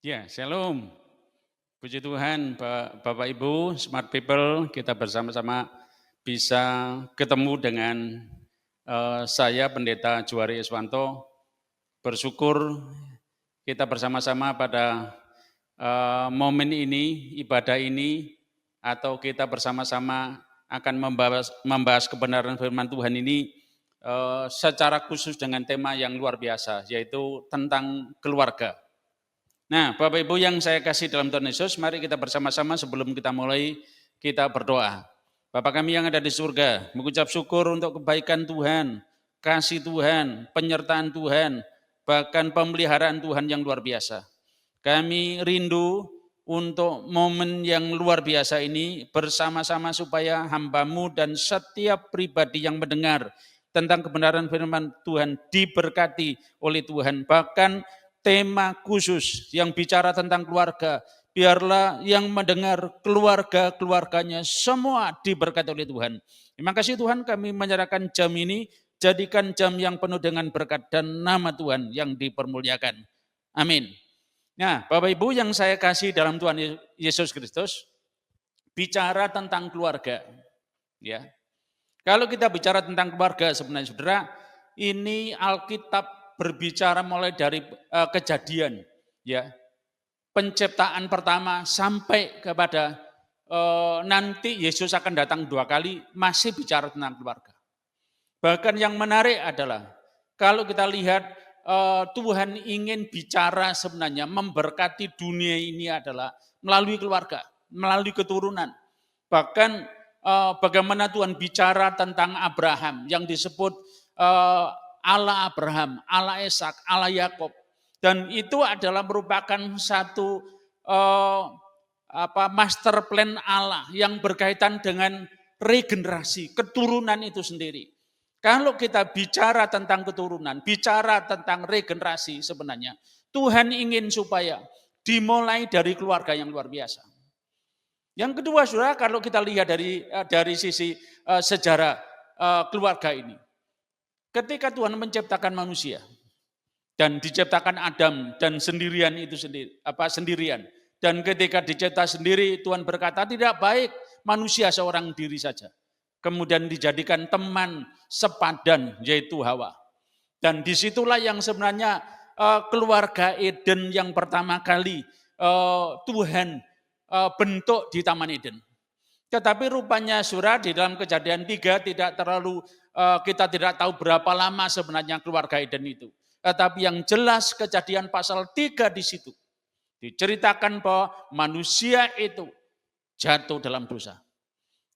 Ya, shalom. Puji Tuhan, Bapak Ibu, smart people, kita bersama-sama bisa ketemu dengan saya, Pendeta Juari Iswanto. Bersyukur kita bersama-sama pada momen ini, ibadah ini, atau kita bersama-sama akan membahas kebenaran firman Tuhan ini secara khusus dengan tema yang luar biasa, yaitu tentang keluarga. Nah, Bapak Ibu yang saya kasih dalam Tuhan Yesus, mari kita bersama-sama sebelum kita mulai, kita berdoa. Bapa kami yang ada di surga, mengucap syukur untuk kebaikan Tuhan, kasih Tuhan, penyertaan Tuhan, bahkan pemeliharaan Tuhan yang luar biasa. Kami rindu untuk momen yang luar biasa ini bersama-sama supaya hamba-Mu dan setiap pribadi yang mendengar tentang kebenaran firman Tuhan diberkati oleh Tuhan. Bahkan tema khusus yang bicara tentang keluarga, biarlah yang mendengar keluarga-keluarganya semua diberkati oleh Tuhan. Terima kasih Tuhan, kami menyerahkan jam ini, jadikan jam yang penuh dengan berkat dan nama Tuhan yang dipermuliakan. Amin. Nah, Bapak Ibu yang saya kasih dalam Tuhan Yesus Kristus, bicara tentang keluarga. Ya, kalau kita bicara tentang keluarga sebenarnya saudara, ini Alkitab berbicara mulai dari kejadian, ya, penciptaan pertama sampai kepada nanti Yesus akan datang 2 kali, masih bicara tentang keluarga. Bahkan yang menarik adalah kalau kita lihat Tuhan ingin bicara sebenarnya memberkati dunia ini adalah melalui keluarga, melalui keturunan. Bahkan bagaimana Tuhan bicara tentang Abraham yang disebut Allah Abraham, Allah Ishak, Allah Yakub, dan itu adalah merupakan satu master plan Allah yang berkaitan dengan regenerasi keturunan itu sendiri. Kalau kita bicara tentang keturunan, bicara tentang regenerasi sebenarnya, Tuhan ingin supaya dimulai dari keluarga yang luar biasa. Yang kedua, saudara, kalau kita lihat dari sisi sejarah keluarga ini, ketika Tuhan menciptakan manusia dan diciptakan Adam dan sendirian, dan ketika dicipta sendiri, Tuhan berkata tidak baik manusia seorang diri saja. Kemudian dijadikan teman sepadan, yaitu Hawa. Dan disitulah yang sebenarnya keluarga Eden yang pertama kali Tuhan bentuk di Taman Eden. Tetapi rupanya saudara di dalam Kejadian 3 tidak terlalu kita tidak tahu berapa lama sebenarnya keluarga Eden itu. Tetapi yang jelas Kejadian pasal 3 di situ diceritakan bahwa manusia itu jatuh dalam dosa.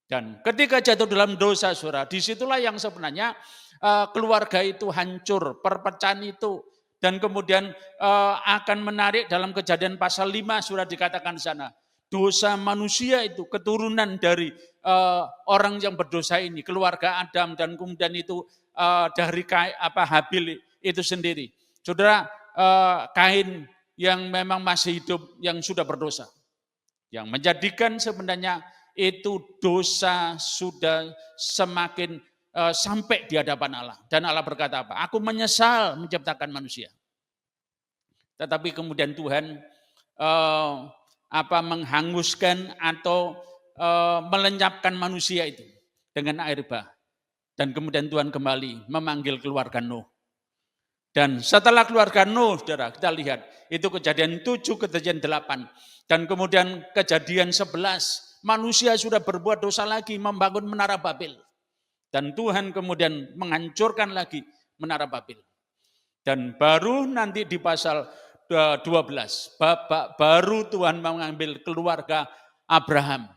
Dan ketika jatuh dalam dosa, saudara, disitulah yang sebenarnya keluarga itu hancur, perpecahan itu. Dan kemudian akan menarik dalam Kejadian pasal 5, sudah dikatakan di sana. Dosa manusia itu keturunan dari orang yang berdosa ini, keluarga Adam, dan kemudian itu dari Habil itu sendiri. Saudara, Kain yang memang masih hidup, yang sudah berdosa. Yang menjadikan sebenarnya itu dosa sudah semakin sampai di hadapan Allah. Dan Allah berkata apa? Aku menyesal menciptakan manusia. Tetapi kemudian Tuhan menghanguskan atau melenyapkan manusia itu dengan air bah. Dan kemudian Tuhan kembali memanggil keluarga Nuh. Dan setelah keluarga Nuh, saudara, kita lihat itu Kejadian 7, Kejadian 8. Dan kemudian Kejadian 11, manusia sudah berbuat dosa lagi, membangun menara Babel. Dan Tuhan kemudian menghancurkan lagi menara Babel. Dan baru nanti di pasal 12, baru Tuhan mengambil keluarga Abraham.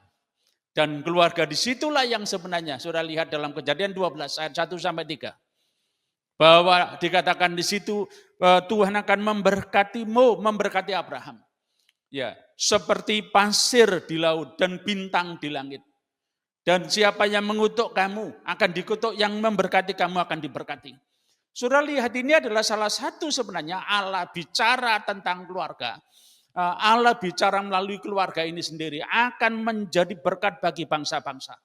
Dan keluarga disitulah yang sebenarnya, sudah lihat dalam Kejadian 12 ayat 1-3. Bahwa dikatakan di situ Tuhan akan memberkati Abraham. Ya, seperti pasir di laut dan bintang di langit. Dan siapa yang mengutuk kamu akan dikutuk, yang memberkati kamu akan diberkati. Saudara lihat, ini adalah salah satu sebenarnya Allah bicara tentang keluarga. Allah bicara melalui keluarga ini sendiri akan menjadi berkat bagi bangsa-bangsa.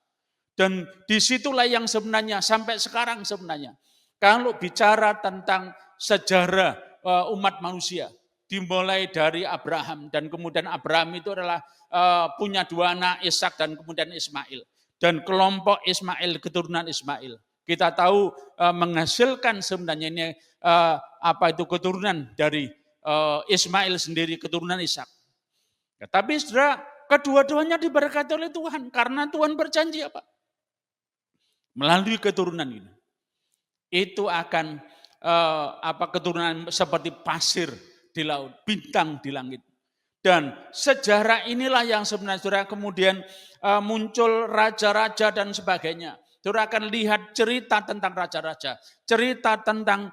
Dan disitulah yang sebenarnya sampai sekarang sebenarnya. Kalau bicara tentang sejarah umat manusia, dimulai dari Abraham, dan kemudian Abraham itu adalah punya 2 anak, Ishak dan kemudian Ismail. Dan kelompok Ismail, keturunan Ismail, kita tahu menghasilkan sebenarnya ini keturunan dari Ismail sendiri, keturunan Ishak. Ya, tapi saudara, kedua-duanya diberkati oleh Tuhan karena Tuhan berjanji apa? Melalui keturunan ini, itu akan keturunan seperti pasir di laut, bintang di langit. Dan sejarah inilah yang sebenarnya saudara kemudian muncul raja-raja dan sebagainya. Saudara akan lihat cerita tentang raja-raja, cerita tentang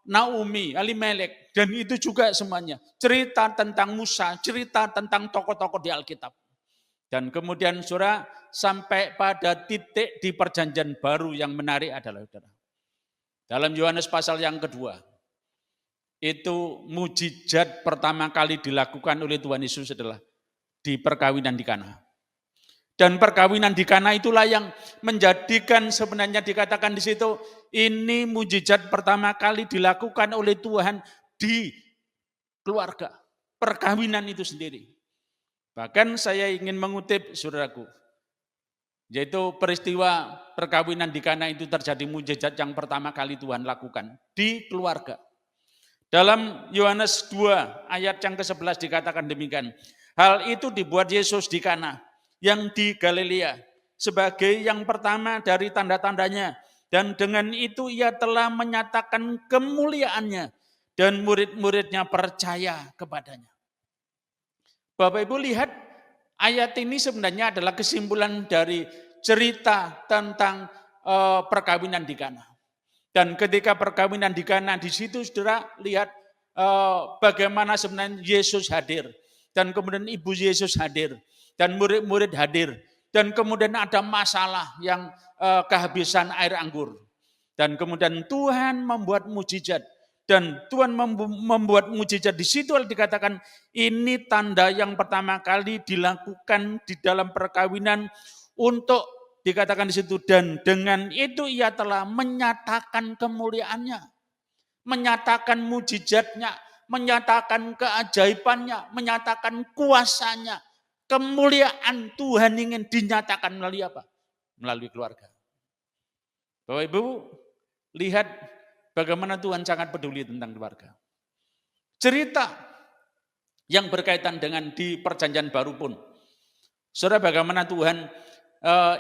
Naomi, Elimelek, dan itu juga semuanya. Cerita tentang Musa, cerita tentang tokoh-tokoh di Alkitab. Dan kemudian saudara sampai pada titik di perjanjian baru yang menarik adalah saudara. Dalam Yohanes pasal yang kedua, itu mujizat pertama kali dilakukan oleh Tuhan Yesus adalah di perkawinan di Kana. Dan perkawinan di Kana itulah yang menjadikan sebenarnya dikatakan di situ, ini mujizat pertama kali dilakukan oleh Tuhan di keluarga. Perkawinan itu sendiri. Bahkan saya ingin mengutip saudaraku, yaitu peristiwa perkawinan di Kana itu terjadi mujizat yang pertama kali Tuhan lakukan di keluarga. Dalam Yohanes 2 ayat yang ke-11 dikatakan demikian. Hal itu dibuat Yesus di Kana yang di Galilea sebagai yang pertama dari tanda-tandanya, dan dengan itu ia telah menyatakan kemuliaannya dan murid-muridnya percaya kepadanya. Bapak Ibu lihat, ayat ini sebenarnya adalah kesimpulan dari cerita tentang perkawinan di Kana. Dan ketika perkawinan di Kana, di situ saudara lihat bagaimana sebenarnya Yesus hadir. Dan kemudian ibu Yesus hadir. Dan murid-murid hadir. Dan kemudian ada masalah yang kehabisan air anggur. Dan kemudian Tuhan membuat mujizat. Dan Tuhan membuat mujizat di situ dikatakan ini tanda yang pertama kali dilakukan di dalam perkawinan untuk dikatakan di situ, dan dengan itu ia telah menyatakan kemuliaannya, menyatakan mujizatnya, menyatakan keajaibannya, menyatakan kuasanya. Kemuliaan Tuhan ingin dinyatakan melalui apa? Melalui keluarga. Bapak Ibu, lihat bagaimana Tuhan sangat peduli tentang keluarga. Cerita yang berkaitan dengan di perjanjian baru pun, saudara, bagaimana Tuhan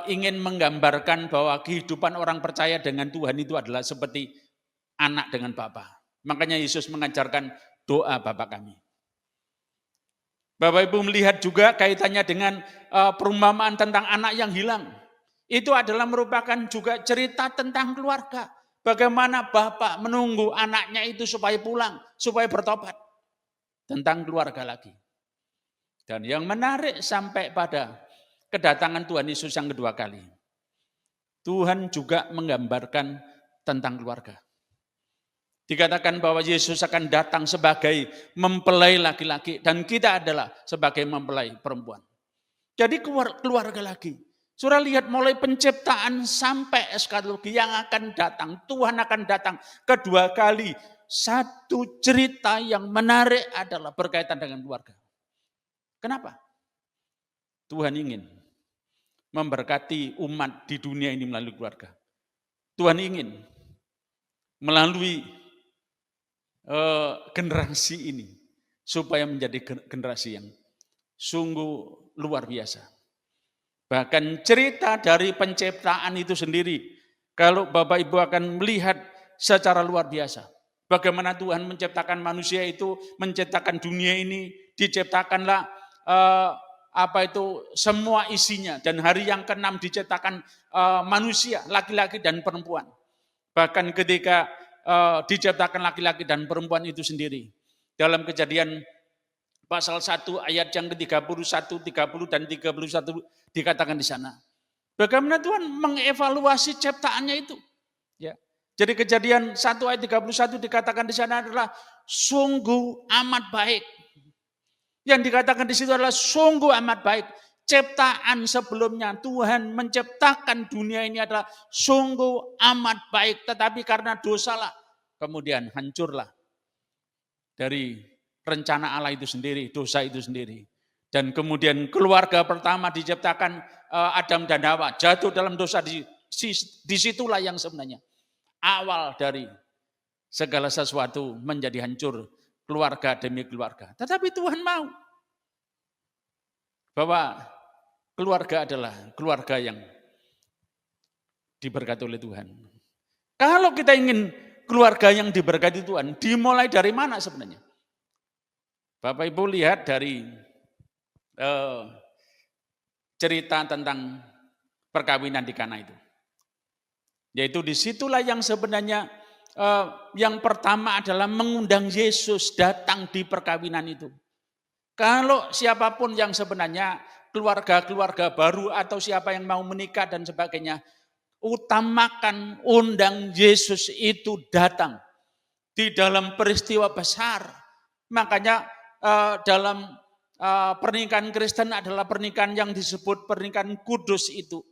ingin menggambarkan bahwa kehidupan orang percaya dengan Tuhan itu adalah seperti anak dengan Bapa. Makanya Yesus mengajarkan doa Bapa kami. Bapak Ibu melihat juga kaitannya dengan perumpamaan tentang anak yang hilang. Itu adalah merupakan juga cerita tentang keluarga. Bagaimana Bapak menunggu anaknya itu supaya pulang, supaya bertobat. Tentang keluarga lagi. Dan yang menarik sampai pada kedatangan Tuhan Yesus yang kedua kali. Tuhan juga menggambarkan tentang keluarga. Dikatakan bahwa Yesus akan datang sebagai mempelai laki-laki dan kita adalah sebagai mempelai perempuan. Jadi keluarga lagi. Saudara lihat mulai penciptaan sampai eskatologi yang akan datang. Tuhan akan datang kedua kali. Satu cerita yang menarik adalah berkaitan dengan keluarga. Kenapa? Tuhan ingin memberkati umat di dunia ini melalui keluarga. Tuhan ingin melalui generasi ini supaya menjadi generasi yang sungguh luar biasa. Bahkan cerita dari penciptaan itu sendiri, kalau Bapak Ibu akan melihat secara luar biasa, bagaimana Tuhan menciptakan manusia itu, menciptakan dunia ini, diciptakanlah semua isinya, dan hari yang ke-6 diciptakan manusia, laki-laki dan perempuan. Bahkan ketika diciptakan laki-laki dan perempuan itu sendiri. Dalam Kejadian pasal 1 ayat yang ke-31, 30 dan 31 dikatakan di sana. Bagaimana Tuhan mengevaluasi ciptaannya itu. Ya. Jadi Kejadian 1 ayat 31 dikatakan di sana adalah sungguh amat baik. Yang dikatakan di situ adalah sungguh amat baik. Ciptaan sebelumnya Tuhan menciptakan dunia ini adalah sungguh amat baik. Tetapi karena dosalah kemudian hancurlah dari rencana Allah itu sendiri, dosa itu sendiri. Dan kemudian keluarga pertama diciptakan Adam dan Hawa, jatuh dalam dosa, disitulah yang sebenarnya awal dari segala sesuatu menjadi hancur, keluarga demi keluarga. Tetapi Tuhan mau bahwa keluarga adalah keluarga yang diberkati oleh Tuhan. Kalau kita ingin keluarga yang diberkati Tuhan, dimulai dari mana sebenarnya? Bapak Ibu lihat dari cerita tentang perkawinan di Kana itu. Yaitu disitulah yang sebenarnya yang pertama adalah mengundang Yesus datang di perkawinan itu. Kalau siapapun yang sebenarnya keluarga-keluarga baru atau siapa yang mau menikah dan sebagainya, utamakan undang Yesus itu datang di dalam peristiwa besar. Makanya dalam pernikahan Kristen adalah pernikahan yang disebut pernikahan kudus itu.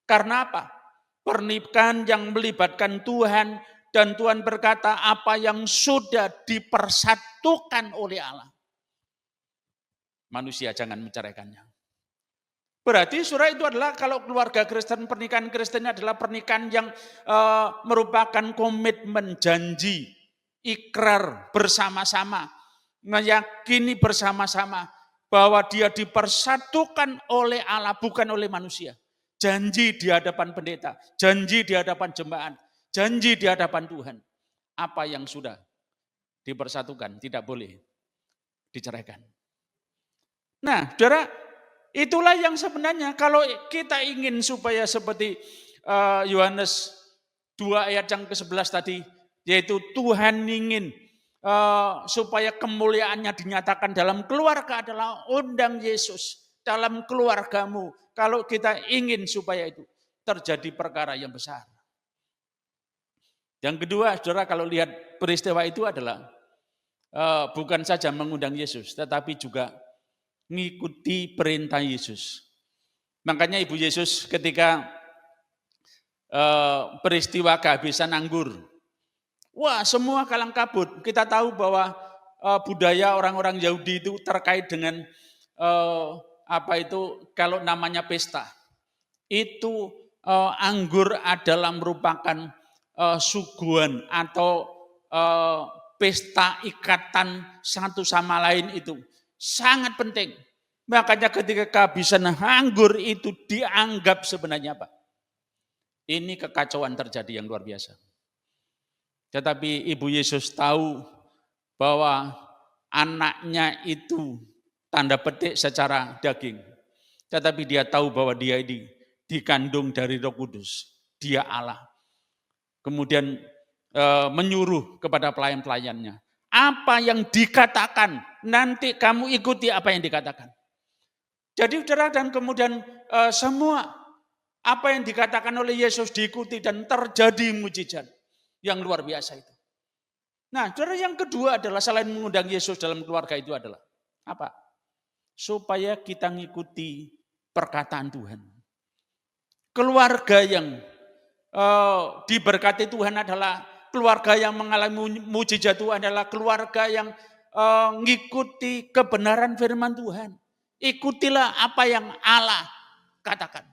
Karena apa? Pernikahan yang melibatkan Tuhan dan Tuhan berkata apa yang sudah dipersatukan oleh Allah. Manusia jangan menceraikannya. Berarti surah itu adalah kalau keluarga Kristen, pernikahan Kristen adalah pernikahan yang merupakan komitmen janji, ikrar bersama-sama, meyakini bersama-sama bahwa dia dipersatukan oleh Allah bukan oleh manusia. Janji di hadapan pendeta, janji di hadapan jemaat, janji di hadapan Tuhan. Apa yang sudah dipersatukan tidak boleh diceraikan. Nah, saudara, itulah yang sebenarnya kalau kita ingin supaya seperti Yohanes 2 ayat yang ke-11 tadi, yaitu Tuhan ingin supaya kemuliaannya dinyatakan dalam keluarga adalah undang Yesus dalam keluargamu. Kalau kita ingin supaya itu terjadi perkara yang besar. Yang kedua, saudara, kalau lihat peristiwa itu adalah bukan saja mengundang Yesus, tetapi juga mengikuti perintah Yesus. Makanya Ibu Yesus ketika peristiwa kehabisan anggur, wah semua kalang kabut. Kita tahu bahwa budaya orang-orang Yahudi itu terkait dengan kalau namanya pesta. Itu anggur adalah merupakan suguhan atau pesta ikatan satu sama lain itu. Sangat penting. Makanya ketika kehabisan anggur itu dianggap sebenarnya apa? Ini kekacauan terjadi yang luar biasa. Tetapi Ibu Yesus tahu bahwa anaknya itu tanda petik secara daging. Tetapi dia tahu bahwa dia ini dikandung dari Roh Kudus. Dia Allah. Kemudian menyuruh kepada pelayan-pelayannya. Apa yang dikatakan, nanti kamu ikuti apa yang dikatakan. Jadi saudara, dan kemudian semua apa yang dikatakan oleh Yesus diikuti dan terjadi mujizat yang luar biasa itu. Nah, saudara, yang kedua adalah selain mengundang Yesus dalam keluarga itu adalah apa? Supaya kita mengikuti perkataan Tuhan. Keluarga yang diberkati Tuhan adalah keluarga yang mengalami mujizat Tuhan, adalah keluarga yang mengikuti kebenaran firman Tuhan. Ikutilah apa yang Allah katakan.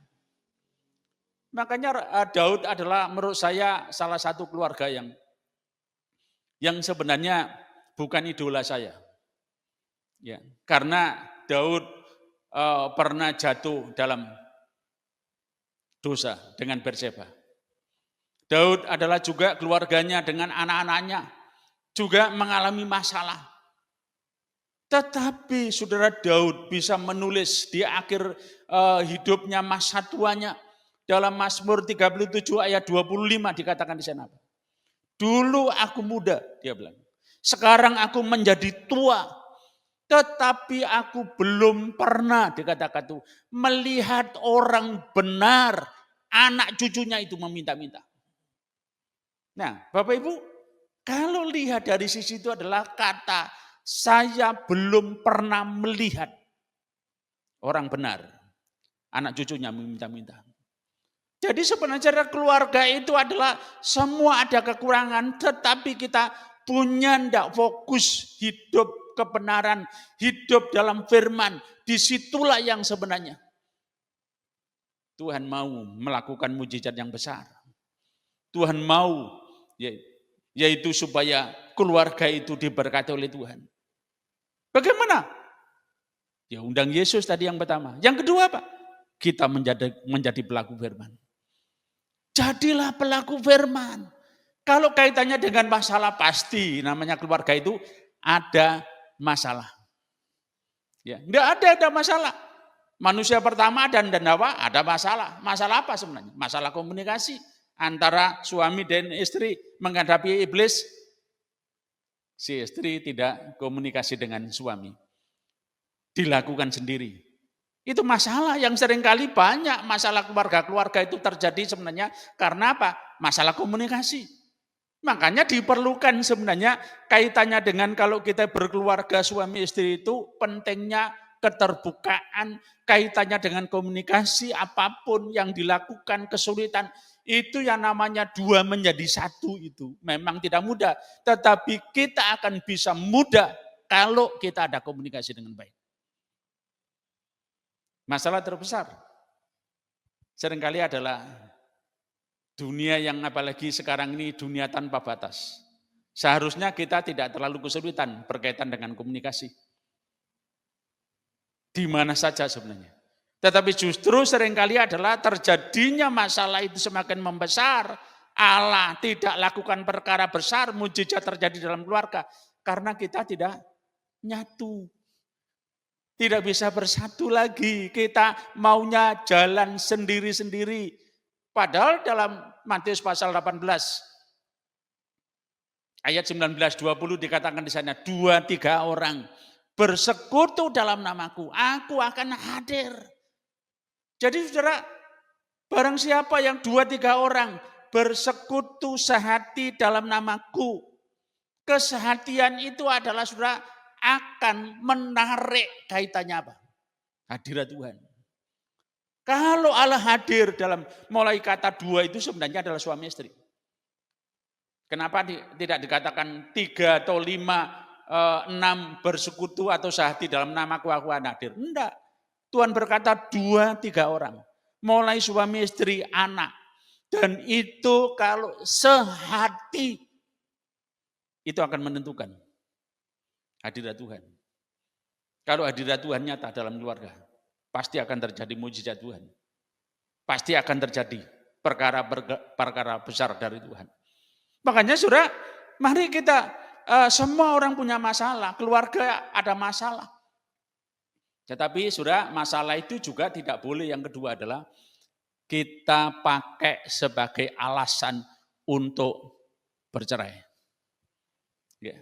Makanya Daud adalah menurut saya salah satu keluarga yang sebenarnya bukan idola saya. Ya, karena Daud pernah jatuh dalam dosa dengan Batseba. Daud adalah juga keluarganya dengan anak-anaknya juga mengalami masalah. Tetapi saudara, Daud bisa menulis di akhir hidupnya, masa tuanya, dalam Mazmur 37 ayat 25 dikatakan di sana. Dulu aku muda, dia bilang. Sekarang aku menjadi tua, tetapi aku belum pernah, dikatakan itu, melihat orang benar, anak cucunya itu meminta-minta. Nah, Bapak Ibu, kalau lihat dari sisi itu adalah kata, saya belum pernah melihat orang benar, anak cucunya meminta-minta. Jadi sebenarnya keluarga itu adalah semua ada kekurangan, tetapi kita punya ndak fokus hidup kebenaran, hidup dalam firman. Disitulah yang sebenarnya Tuhan mau melakukan mujizat yang besar. Tuhan mau yaitu supaya keluarga itu diberkati oleh Tuhan. Bagaimana? Ya undang Yesus tadi yang pertama. Yang kedua apa? Kita menjadi pelaku firman. Jadilah pelaku firman. Kalau kaitannya dengan masalah pasti namanya keluarga itu ada masalah. Ya, enggak ada masalah. Manusia pertama dan Hawa ada masalah. Masalah apa sebenarnya? Masalah komunikasi antara suami dan istri menghadapi iblis. Si istri tidak komunikasi dengan suami. Dilakukan sendiri. Itu masalah yang seringkali banyak masalah keluarga-keluarga itu terjadi sebenarnya karena apa? Masalah komunikasi. Makanya diperlukan sebenarnya kaitannya dengan kalau kita berkeluarga suami istri itu pentingnya keterbukaan, kaitannya dengan komunikasi apapun yang dilakukan kesulitan. Itu yang namanya dua menjadi satu itu. Memang tidak mudah, tetapi kita akan bisa mudah kalau kita ada komunikasi dengan baik. Masalah terbesar seringkali adalah dunia yang apalagi sekarang ini dunia tanpa batas. Seharusnya kita tidak terlalu kesulitan berkaitan dengan komunikasi. Di mana saja sebenarnya. Tetapi justru seringkali adalah terjadinya masalah itu semakin membesar. Allah tidak lakukan perkara besar, mujizat terjadi dalam keluarga. Karena kita tidak nyatu. Tidak bisa bersatu lagi, kita maunya jalan sendiri-sendiri. Padahal dalam Matius pasal 18, ayat 19-20 dikatakan di sana, 2-3 orang bersekutu dalam namaku, aku akan hadir. Jadi saudara, barang siapa yang 2-3 orang bersekutu sehati dalam namaku, kesehatian itu adalah saudara, akan menarik kaitannya apa? Hadirat Tuhan. Kalau Allah hadir dalam mulai kata dua itu sebenarnya adalah suami istri. Kenapa tidak dikatakan 3 atau 5, 6 bersekutu atau sehati dalam namaku aku akan hadir? Enggak. Tuhan berkata 2-3 orang. Mulai suami istri, anak. Dan itu kalau sehati itu akan menentukan hadirat Tuhan. Kalau hadirat Tuhan nyata dalam keluarga, pasti akan terjadi mujizat Tuhan. Pasti akan terjadi perkara besar dari Tuhan. Makanya saudara, mari kita semua orang punya masalah, keluarga ada masalah. Tetapi saudara, masalah itu juga tidak boleh. Yang kedua adalah kita pakai sebagai alasan untuk bercerai. Ya.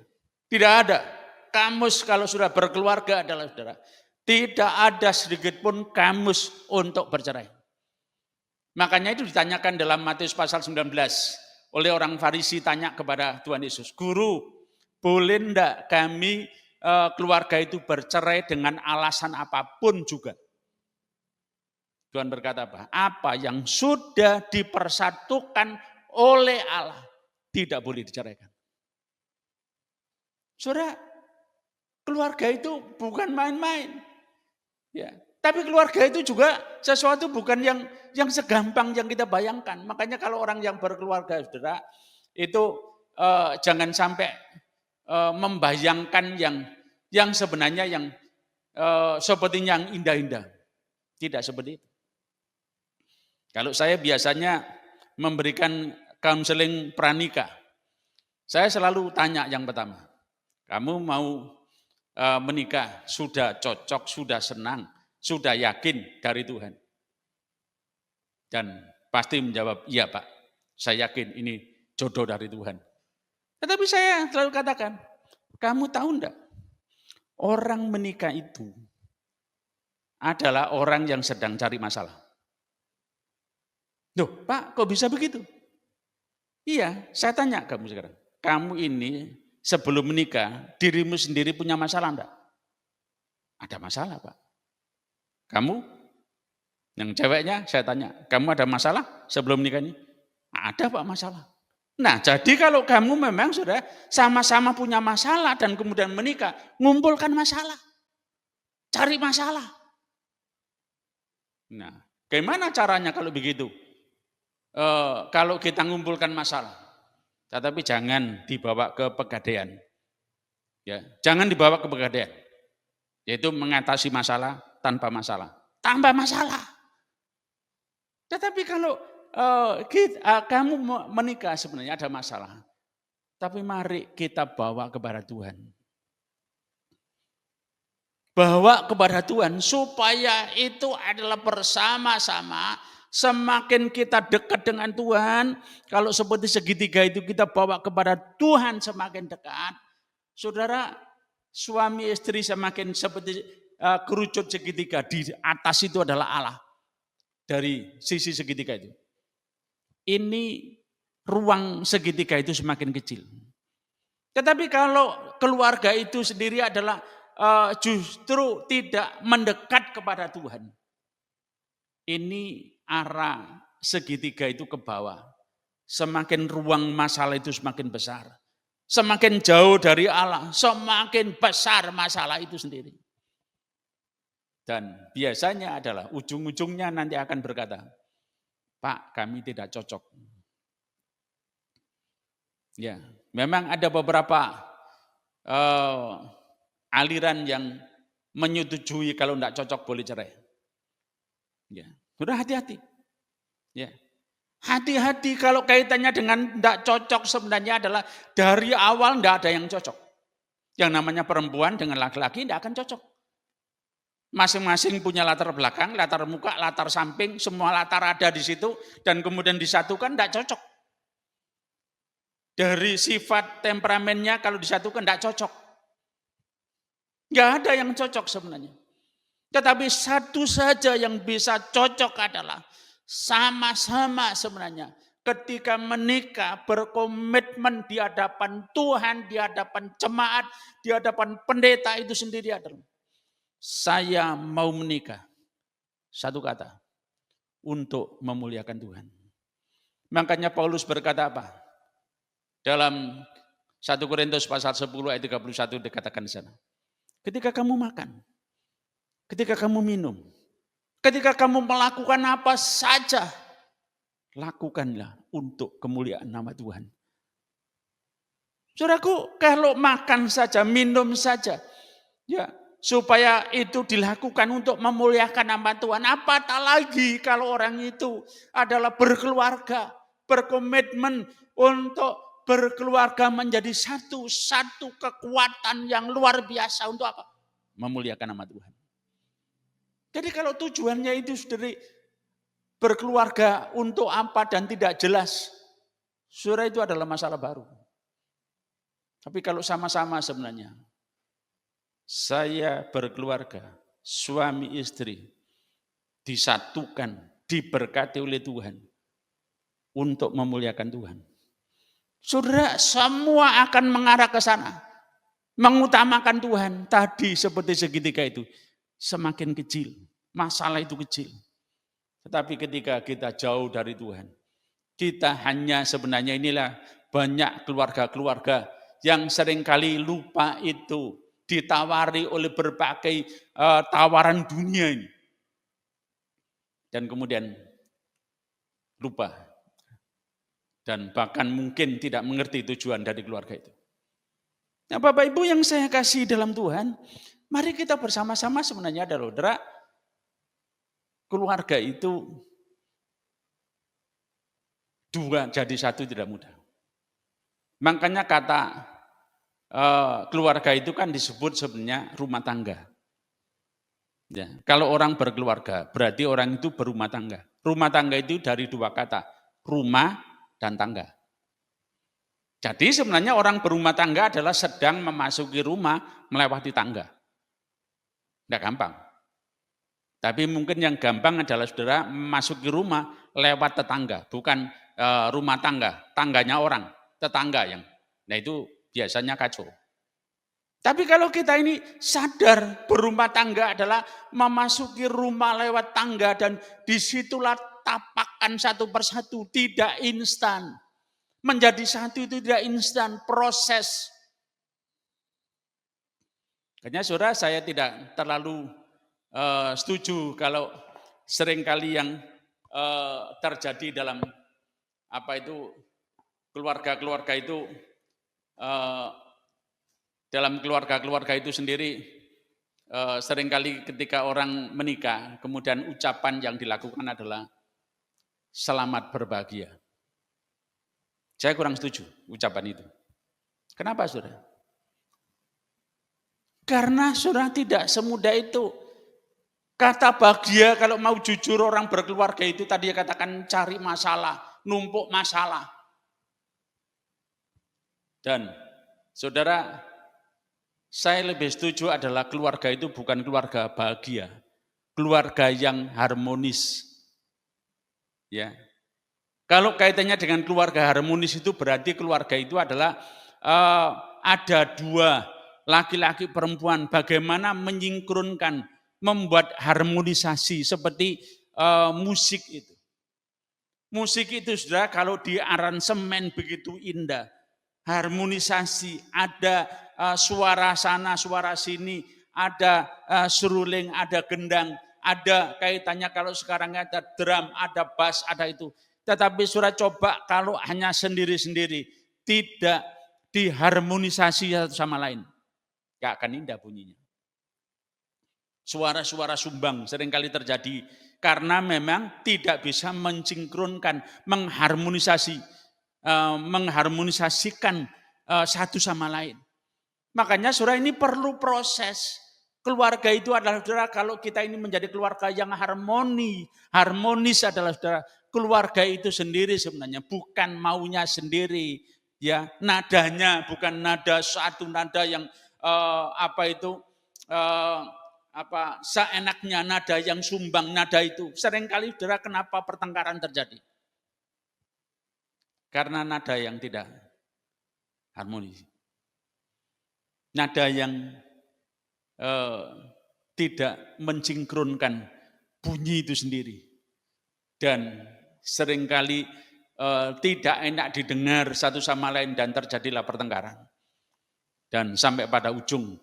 Tidak ada. Kamus kalau sudah berkeluarga adalah saudara, tidak ada sedikit pun kamus untuk bercerai. Makanya itu ditanyakan dalam Matius pasal 19 oleh orang Farisi tanya kepada Tuhan Yesus, Guru, boleh enggak kami keluarga itu bercerai dengan alasan apapun juga? Tuhan berkata apa? Apa yang sudah dipersatukan oleh Allah tidak boleh diceraikan. Saudara, keluarga itu bukan main-main. Ya, tapi keluarga itu juga sesuatu bukan yang segampang yang kita bayangkan. Makanya kalau orang yang berkeluarga, saudara, itu jangan sampai membayangkan yang sebenarnya yang sepertinya yang indah-indah. Tidak seperti itu. Kalau saya biasanya memberikan konseling pranikah, saya selalu tanya yang pertama, kamu mau menikah, sudah cocok, sudah senang, sudah yakin dari Tuhan? Dan pasti menjawab, iya Pak, saya yakin ini jodoh dari Tuhan. Tetapi saya selalu katakan, kamu tahu enggak, orang menikah itu adalah orang yang sedang cari masalah. Loh Pak, kok bisa begitu? Iya, saya tanya kamu sekarang, kamu ini sebelum menikah, dirimu sendiri punya masalah enggak? Ada masalah Pak. Kamu, yang ceweknya saya tanya, kamu ada masalah sebelum menikah ini? Ada Pak masalah. Nah, jadi kalau kamu memang sudah sama-sama punya masalah dan kemudian menikah, ngumpulkan masalah, cari masalah. Nah, bagaimana caranya kalau begitu? Kalau kita ngumpulkan masalah, tetapi jangan dibawa ke pegadaian. Ya, jangan dibawa ke pegadaian, yaitu mengatasi masalah tanpa masalah. Tambah masalah. Tetapi kalau kamu menikah sebenarnya ada masalah, tapi mari kita bawa kepada Tuhan. Bawa kepada Tuhan supaya itu adalah bersama-sama. Semakin kita dekat dengan Tuhan, kalau seperti segitiga itu kita bawa kepada Tuhan semakin dekat. Saudara, suami istri semakin seperti kerucut segitiga, di atas itu adalah Allah. Dari sisi segitiga itu. Ini ruang segitiga itu semakin kecil. Tetapi kalau keluarga itu sendiri adalah justru tidak mendekat kepada Tuhan. Ini arah segitiga itu ke bawah. Semakin ruang masalah itu semakin besar. Semakin jauh dari Allah, semakin besar masalah itu sendiri. Dan biasanya adalah ujung-ujungnya nanti akan berkata, Pak, kami tidak cocok. Ya, memang ada beberapa aliran yang menyetujui kalau tidak cocok boleh cerai. Ya, sudah hati-hati. Ya, hati-hati kalau kaitannya dengan tidak cocok sebenarnya adalah dari awal tidak ada yang cocok. Yang namanya perempuan dengan laki-laki tidak akan cocok. Masing-masing punya latar belakang, latar muka, latar samping, semua latar ada di situ dan kemudian disatukan tidak cocok. Dari sifat temperamennya kalau disatukan tidak cocok. Nggak ada yang cocok sebenarnya. Tetapi satu saja yang bisa cocok adalah sama-sama sebenarnya. Ketika menikah berkomitmen di hadapan Tuhan, di hadapan jemaat, di hadapan pendeta itu sendiri adalah saya mau menikah. Satu kata, untuk memuliakan Tuhan. Makanya Paulus berkata apa? Dalam 1 Korintus pasal 10 ayat 31 dikatakan di sana. Ketika kamu makan, ketika kamu minum, ketika kamu melakukan apa saja, lakukanlah untuk kemuliaan nama Tuhan. Saudaraku, kalau makan saja, minum saja, ya supaya itu dilakukan untuk memuliakan nama Tuhan. Apatah lagi kalau orang itu adalah berkeluarga, berkomitmen untuk berkeluarga menjadi satu kekuatan yang luar biasa untuk apa? Memuliakan nama Tuhan. Jadi kalau tujuannya itu sendiri berkeluarga untuk apa dan tidak jelas, saudara itu adalah masalah baru. Tapi kalau sama-sama sebenarnya, saya berkeluarga, suami istri, disatukan, diberkati oleh Tuhan untuk memuliakan Tuhan. Saudara, semua akan mengarah ke sana. Mengutamakan Tuhan. Tadi seperti segitiga itu. Semakin kecil. Masalah itu kecil. Tetapi ketika kita jauh dari Tuhan. Kita hanya sebenarnya inilah banyak keluarga-keluarga yang seringkali lupa itu. Ditawari oleh berbagai tawaran dunia ini. Dan kemudian lupa. Dan bahkan mungkin tidak mengerti tujuan dari keluarga itu. Nah, Bapak Ibu yang saya kasih dalam Tuhan, mari kita bersama-sama sebenarnya adalah keluarga itu dua jadi satu tidak mudah. Makanya kata keluarga itu kan disebut sebenarnya rumah tangga. Ya, kalau orang berkeluarga berarti orang itu berumah tangga. Rumah tangga itu dari dua kata, rumah dan tangga. Jadi sebenarnya orang berumah tangga adalah sedang memasuki rumah melewati tangga. Tidak gampang. Tapi mungkin yang gampang adalah saudara memasuki rumah lewat tetangga. Bukan rumah tangga, tangganya orang, tetangga yang. Nah itu biasanya kacau. Tapi kalau kita ini sadar berumah tangga adalah memasuki rumah lewat tangga dan disitulah tapakan satu persatu, tidak instan. Menjadi satu itu tidak instan, proses. Makanya saudara, saya tidak terlalu setuju kalau seringkali yang terjadi dalam keluarga-keluarga itu, dalam keluarga-keluarga itu sendiri, seringkali ketika orang menikah, kemudian ucapan yang dilakukan adalah selamat berbahagia. Saya kurang setuju ucapan itu. Kenapa saudara? Karena saudara, tidak semudah itu. Kata bahagia kalau mau jujur orang berkeluarga itu tadi katakan cari masalah, numpuk masalah. Dan saudara, saya lebih setuju adalah keluarga itu bukan keluarga bahagia, keluarga yang harmonis. Ya. Kalau kaitannya dengan keluarga harmonis itu berarti keluarga itu adalah ada dua, laki-laki perempuan, bagaimana menyingkronkan, membuat harmonisasi seperti musik itu. Musik itu sudah kalau di aransemen begitu indah, harmonisasi, ada suara sana, suara sini, ada seruling, ada gendang, ada kaitannya kalau sekarang ada drum, ada bass, ada itu. Tetapi saudara coba kalau hanya sendiri-sendiri, tidak diharmonisasi satu sama lain, gak akan indah bunyinya. Suara-suara sumbang seringkali terjadi karena memang tidak bisa mensinkronkan, mengharmonisasikan satu sama lain. Makanya saudara, ini perlu proses. Keluarga itu adalah saudara, kalau kita ini menjadi keluarga yang harmonis adalah saudara, keluarga itu sendiri sebenarnya bukan maunya sendiri, ya nadanya bukan nada satu nada yang seenaknya, nada yang sumbang, nada itu. Seringkali saudara, kenapa pertengkaran terjadi? Karena nada yang tidak harmonis. Nada yang tidak mensinkronkan bunyi itu sendiri. Dan seringkali tidak enak didengar satu sama lain dan terjadilah pertengkaran. Dan sampai pada ujung,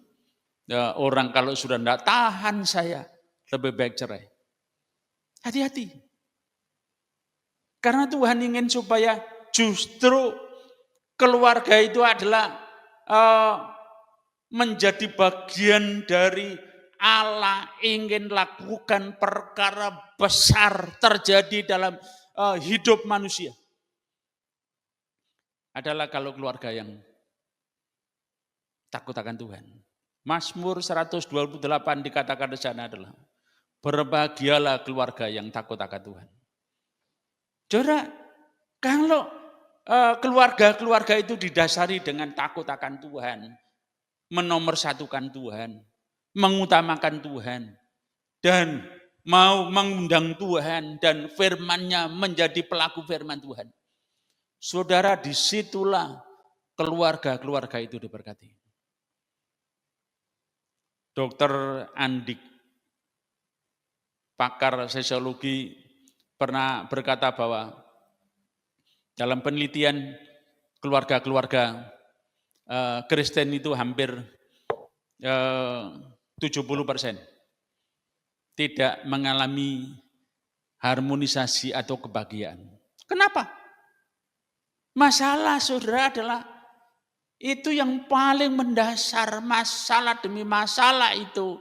orang kalau sudah tidak tahan saya, lebih baik cerai. Hati-hati. Karena Tuhan ingin supaya justru keluarga itu adalah menjadi bagian dari Allah ingin lakukan perkara besar terjadi dalam hidup manusia. Adalah kalau keluarga yang takut akan Tuhan. Mazmur 128 dikatakan di sana adalah berbahagialah keluarga yang takut akan Tuhan. Saudara, kalau keluarga-keluarga itu didasari dengan takut akan Tuhan, menomorsatukan Tuhan, mengutamakan Tuhan, dan mau mengundang Tuhan dan firman-Nya menjadi pelaku firman Tuhan. Saudara, disitulah keluarga-keluarga itu diberkati. Dr. Andik, pakar sosiologi, pernah berkata bahwa dalam penelitian keluarga-keluarga Kristen itu hampir 70% tidak mengalami harmonisasi atau kebahagiaan. Kenapa? Masalah saudara adalah itu yang paling mendasar, masalah demi masalah itu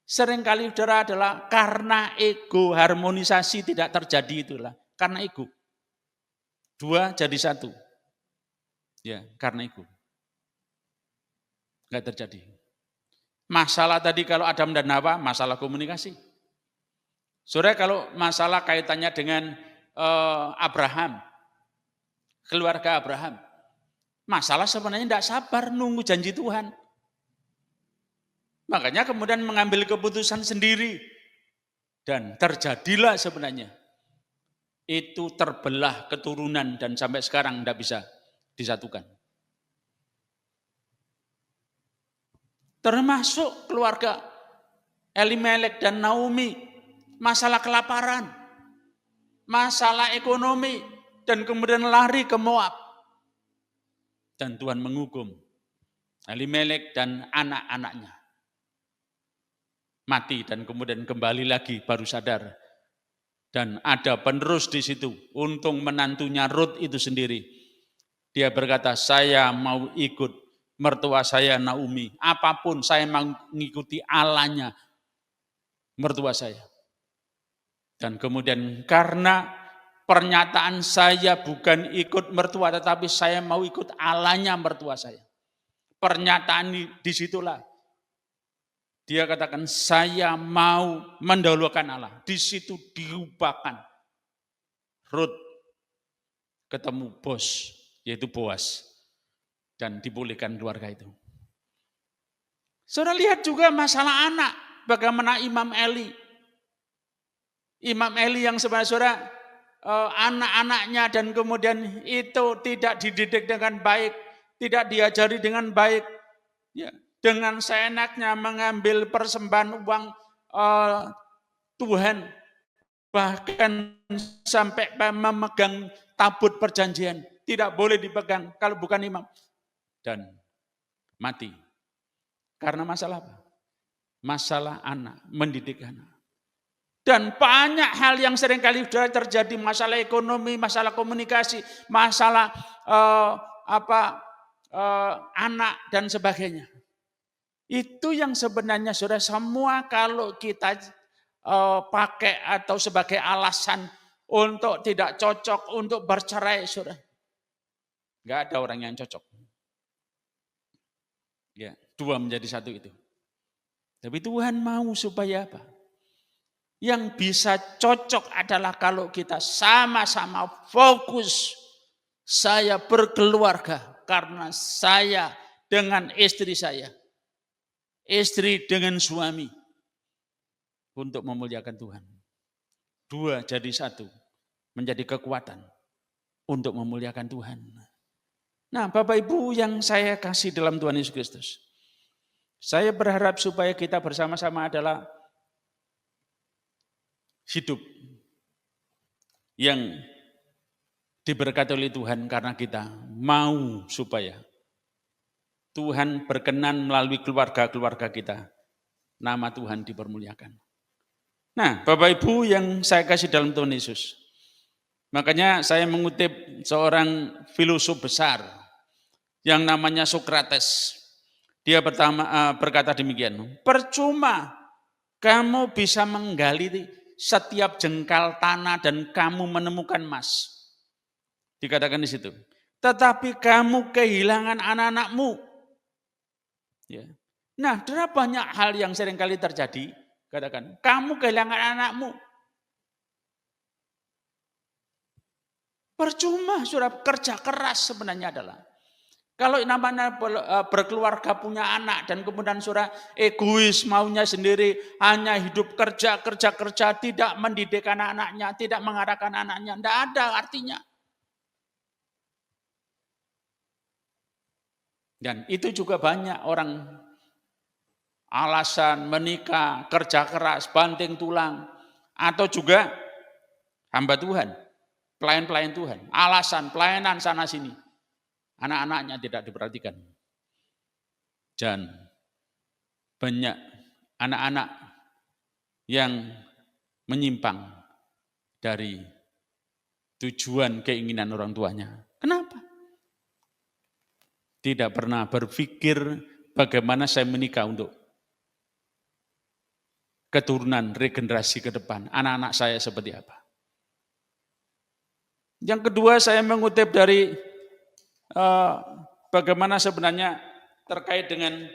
seringkali saudara adalah karena ego, harmonisasi tidak terjadi itulah, karena ego. Dua jadi satu. Ya, karena ego. Enggak terjadi. Masalah tadi kalau Adam dan Hawa, masalah komunikasi. Saudara, kalau masalah kaitannya dengan Abraham, keluarga Abraham, masalah sebenarnya tidak sabar nunggu janji Tuhan. Makanya kemudian mengambil keputusan sendiri. Dan terjadilah sebenarnya. Itu terbelah keturunan dan sampai sekarang tidak bisa disatukan. Termasuk keluarga Elimelek dan Naomi, masalah kelaparan, masalah ekonomi, dan kemudian lari ke Moab. Dan Tuhan menghukum Elimelek dan anak-anaknya. Mati dan kemudian kembali lagi baru sadar. Dan ada penerus di situ. Untung menantunya Rut itu sendiri. Dia berkata, saya mau ikut mertua saya Naomi. Apapun saya mau mengikuti Allahnya mertua saya. Dan kemudian karena pernyataan saya bukan ikut mertua, tetapi saya mau ikut Allahnya mertua saya. Pernyataan disitulah dia katakan, saya mau mendahulukan Allah. Di situ diubahkan. Rut ketemu bos, yaitu Boas. Dan dipulihkan keluarga itu. Saudara lihat juga masalah anak. Bagaimana Imam Eli. Imam Eli yang sebenarnya saudara, anak-anaknya dan kemudian itu tidak dididik dengan baik. Tidak diajari dengan baik. Ya, dengan seenaknya mengambil persembahan uang Tuhan, bahkan sampai memegang tabut perjanjian, tidak boleh dipegang kalau bukan imam, dan mati. Karena masalah apa? Masalah anak, mendidik anak. Dan banyak hal yang seringkali sudah terjadi, masalah ekonomi, masalah komunikasi, masalah anak dan sebagainya. Itu yang sebenarnya saudara semua kalau kita pakai atau sebagai alasan untuk tidak cocok, untuk bercerai, saudara. Enggak ada orang yang cocok. Ya, dua menjadi satu itu. Tapi Tuhan mau supaya apa? Yang bisa cocok adalah kalau kita sama-sama fokus. Saya berkeluarga karena saya dengan istri saya. Istri dengan suami. Untuk memuliakan Tuhan. Dua jadi satu. Menjadi kekuatan. Untuk memuliakan Tuhan. Nah, Bapak Ibu yang saya kasih dalam Tuhan Yesus Kristus. Saya berharap supaya kita bersama-sama adalah hidup yang diberkati oleh Tuhan karena kita mau supaya Tuhan berkenan melalui keluarga-keluarga kita. Nama Tuhan dipermuliakan. Nah, Bapak Ibu yang saya kasih dalam Tuhan Yesus. Makanya saya mengutip seorang filosof besar yang namanya Sokrates. Dia berkata demikian, percuma kamu bisa menggali setiap jengkal tanah dan kamu menemukan emas. Dikatakan di situ. Tetapi kamu kehilangan anak-anakmu. Ya. Nah, ada banyak hal yang seringkali terjadi. Katakan, kamu kehilangan anakmu. Percuma sudah kerja keras sebenarnya adalah. Kalau namanya berkeluarga punya anak dan kemudian sudah egois maunya sendiri, hanya hidup kerja, tidak mendidik anak-anaknya, tidak mengarahkan anaknya, tidak ada artinya. Dan itu juga banyak orang alasan menikah, kerja keras, banting tulang, atau juga hamba Tuhan, pelayan-pelayan Tuhan, alasan pelayanan sana sini. Anak-anaknya tidak diperhatikan. Dan banyak anak-anak yang menyimpang dari tujuan keinginan orang tuanya. Kenapa? Tidak pernah berpikir bagaimana saya menikah untuk keturunan regenerasi ke depan. Anak-anak saya seperti apa. Yang kedua saya mengutip dari bagaimana sebenarnya terkait dengan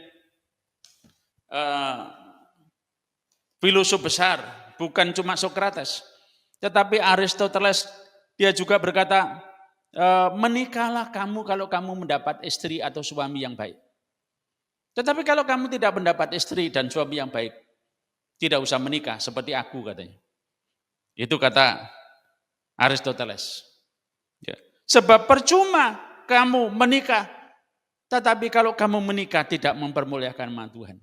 filosof besar, bukan cuma Sokrates, tetapi Aristoteles, dia juga berkata, menikahlah kamu kalau kamu mendapat istri atau suami yang baik. Tetapi kalau kamu tidak mendapat istri dan suami yang baik, tidak usah menikah seperti aku katanya. Itu kata Aristoteles. Ya. Sebab percuma kamu menikah, tetapi kalau kamu menikah tidak mempermuliakan nama Tuhan.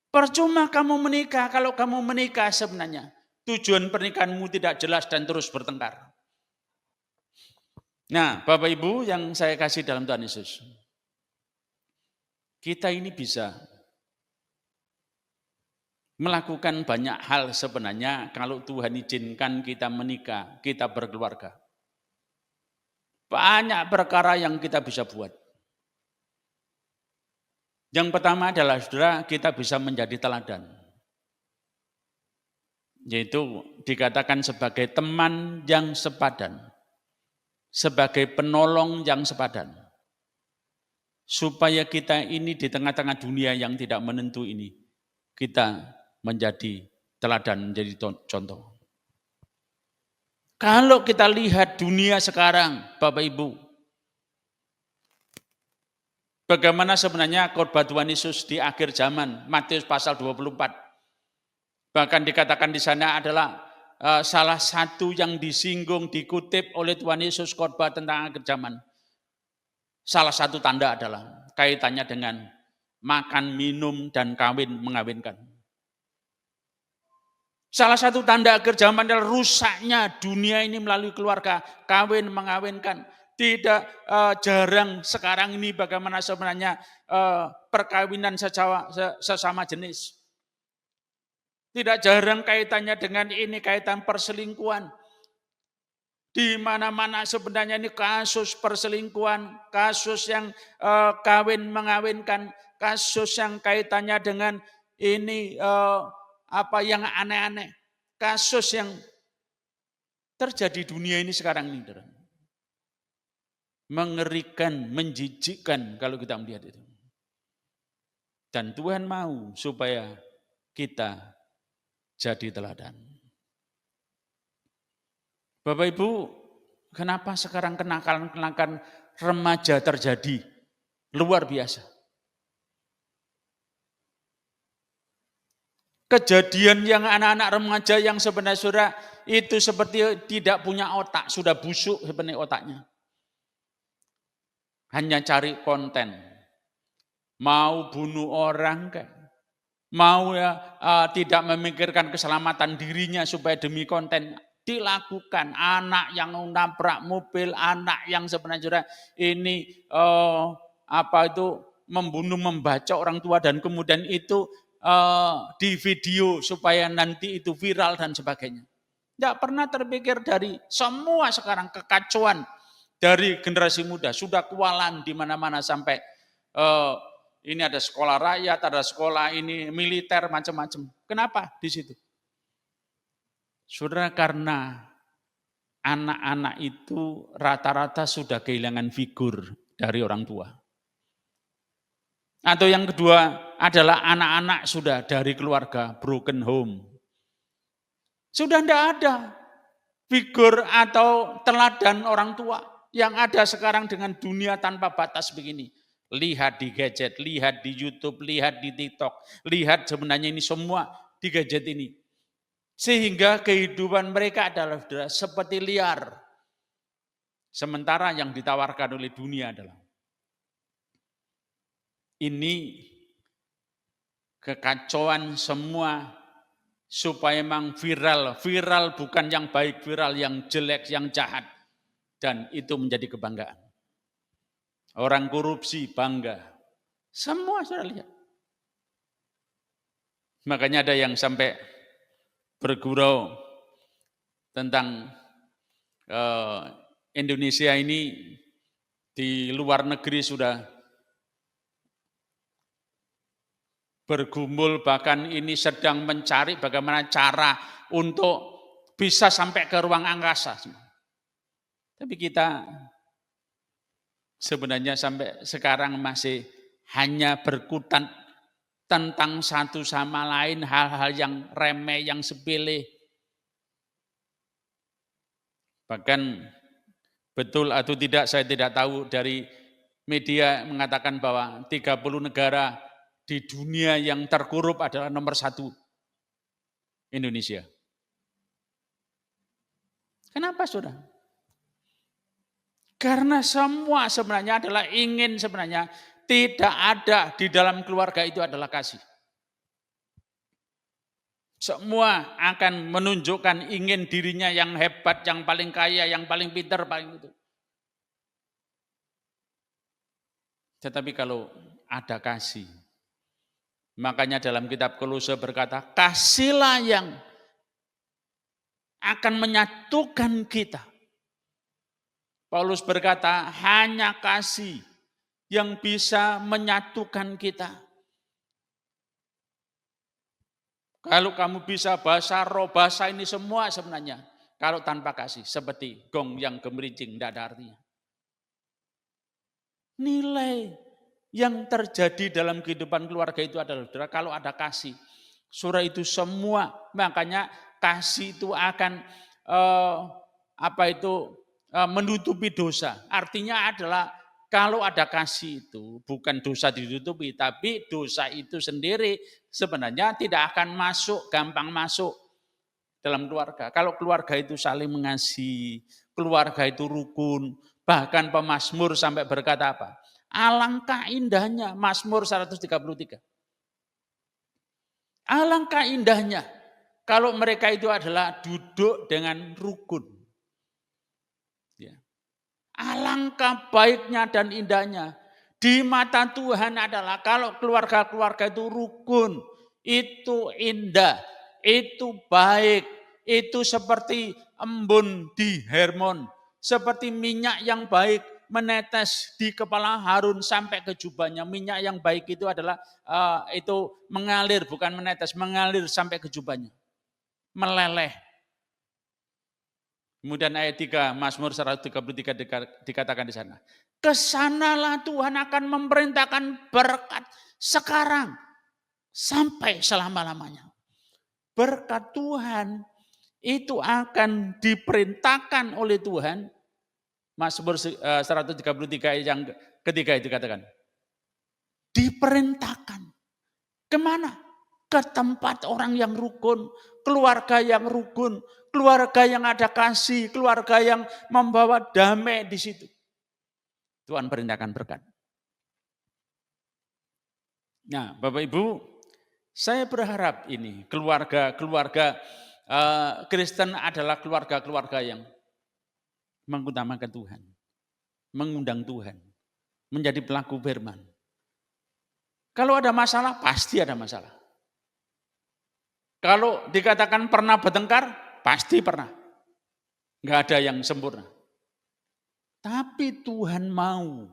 Percuma kamu menikah kalau kamu menikah sebenarnya tujuan pernikahanmu tidak jelas dan terus bertengkar. Nah, Bapak Ibu yang saya kasih dalam Tuhan Yesus, kita ini bisa melakukan banyak hal sebenarnya kalau Tuhan izinkan kita menikah, kita berkeluarga. Banyak perkara yang kita bisa buat. Yang pertama adalah saudara, kita bisa menjadi teladan. Yaitu dikatakan sebagai teman yang sepadan. Sebagai penolong yang sepadan. Supaya kita ini di tengah-tengah dunia yang tidak menentu ini, kita menjadi teladan, menjadi contoh. Kalau kita lihat dunia sekarang, Bapak Ibu, bagaimana sebenarnya khotbah Tuhan Yesus di akhir zaman, Matius pasal 24. Bahkan dikatakan di sana adalah salah satu yang disinggung, dikutip oleh Tuhan Yesus khotbah tentang akhir zaman. Salah satu tanda adalah kaitannya dengan makan, minum, dan kawin, mengawinkan. Salah satu tanda akhir zaman adalah rusaknya dunia ini melalui keluarga, kawin, mengawinkan. Tidak jarang sekarang ini bagaimana sebenarnya perkawinan sesama jenis. Tidak jarang kaitannya dengan ini, kaitan perselingkuhan. Di mana-mana sebenarnya ini kasus perselingkuhan, kasus yang kawin mengawinkan, kasus yang kaitannya dengan ini apa yang aneh-aneh, kasus yang terjadi dunia ini sekarang ini. Mengerikan, menjijikkan kalau kita melihat itu. Dan Tuhan mau supaya kita jadi teladan. Bapak Ibu, kenapa sekarang kenakalan-kenakalan remaja terjadi? Luar biasa. Kejadian yang anak-anak remaja yang sebenarnya saudara itu seperti tidak punya otak, sudah busuk sebenarnya otaknya. Hanya cari konten. Mau bunuh orang, mau tidak memikirkan keselamatan dirinya supaya demi konten dilakukan. Anak yang nabrak mobil, anak yang sebenarnya ini membunuh, membaca orang tua dan kemudian itu di video supaya nanti itu viral dan sebagainya. Tidak pernah terpikir dari semua sekarang kekacauan dari generasi muda sudah kualan di mana-mana sampai ini ada sekolah rakyat, ada sekolah ini militer macam-macam. Kenapa di situ? Saudara, karena anak-anak itu rata-rata sudah kehilangan figur dari orang tua. Atau yang kedua adalah anak-anak sudah dari keluarga broken home. Sudah tidak ada figur atau teladan orang tua yang ada sekarang dengan dunia tanpa batas begini. Lihat di gadget, lihat di YouTube, lihat di TikTok, lihat sebenarnya ini semua di gadget ini. Sehingga kehidupan mereka adalah seperti liar. Sementara yang ditawarkan oleh dunia adalah ini kekacauan semua supaya memang viral. Viral bukan yang baik, viral yang jelek, yang jahat. Dan itu menjadi kebanggaan. Orang korupsi bangga. Semua sudah lihat. Makanya ada yang sampai bergurau tentang Indonesia ini di luar negeri sudah bergumul, bahkan ini sedang mencari bagaimana cara untuk bisa sampai ke ruang angkasa. Tapi kita sebenarnya sampai sekarang masih hanya berkutat tentang satu sama lain, hal-hal yang remeh, yang sepele. Bahkan betul atau tidak saya tidak tahu, dari media mengatakan bahwa 30 negara di dunia yang terkorup adalah nomor 1 Indonesia. Kenapa saudara? Karena semua sebenarnya adalah ingin sebenarnya tidak ada di dalam keluarga itu adalah kasih. Semua akan menunjukkan ingin dirinya yang hebat, yang paling kaya, yang paling pintar, paling itu. Tetapi kalau ada kasih, makanya dalam kitab Kolose berkata, kasihlah yang akan menyatukan kita. Paulus berkata, hanya kasih yang bisa menyatukan kita. Kalau kamu bisa bahasa roh, bahasa ini semua sebenarnya. Kalau tanpa kasih, seperti gong yang gemerincing, tidak ada artinya. Nilai yang terjadi dalam kehidupan keluarga itu adalah, kalau ada kasih. Surah itu semua, makanya kasih itu akan menutupi dosa. Artinya adalah kalau ada kasih itu bukan dosa ditutupi, tapi dosa itu sendiri sebenarnya tidak akan masuk, gampang masuk dalam keluarga. Kalau keluarga itu saling mengasihi, keluarga itu rukun, bahkan pemazmur sampai berkata apa? Alangkah indahnya, Mazmur 133. Alangkah indahnya kalau mereka itu adalah duduk dengan rukun. Ya. Alangkah baiknya dan indahnya di mata Tuhan adalah kalau keluarga-keluarga itu rukun, itu indah, itu baik, itu seperti embun di Hermon, seperti minyak yang baik menetes di kepala Harun sampai ke jubahnya. Minyak yang baik itu adalah itu mengalir, bukan menetes, mengalir sampai ke jubahnya, meleleh. Kemudian ayat 3 Mazmur 133 dikatakan di sana. Kesanalah Tuhan akan memerintahkan berkat sekarang sampai selama-lamanya. Berkat Tuhan itu akan diperintahkan oleh Tuhan. Mazmur 133 yang ketiga itu katakan. Diperintahkan. Kemana? Ke tempat orang yang rukun, keluarga yang rukun, keluarga yang ada kasih, keluarga yang membawa damai di situ. Tuhan perintahkan berkat. Nah, Bapak Ibu, saya berharap ini keluarga Kristen adalah keluarga-keluarga yang mengutamakan Tuhan, mengundang Tuhan, menjadi pelaku firman. Kalau ada masalah, pasti ada masalah. Kalau dikatakan pernah bertengkar, pasti pernah. Enggak ada yang sempurna. Tapi Tuhan mau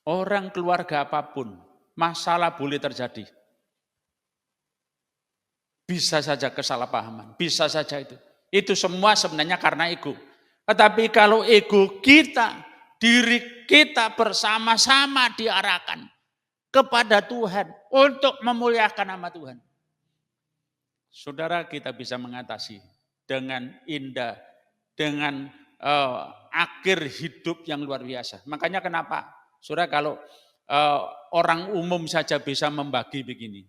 orang keluarga apapun, masalah boleh terjadi. Bisa saja kesalahpahaman, bisa saja itu. Itu semua sebenarnya karena ego. Tetapi kalau ego kita, diri kita bersama-sama diarahkan kepada Tuhan untuk memuliakan nama Tuhan. Saudara, kita bisa mengatasi dengan indah, dengan akhir hidup yang luar biasa. Makanya kenapa? Saudara, kalau orang umum saja bisa membagi begini.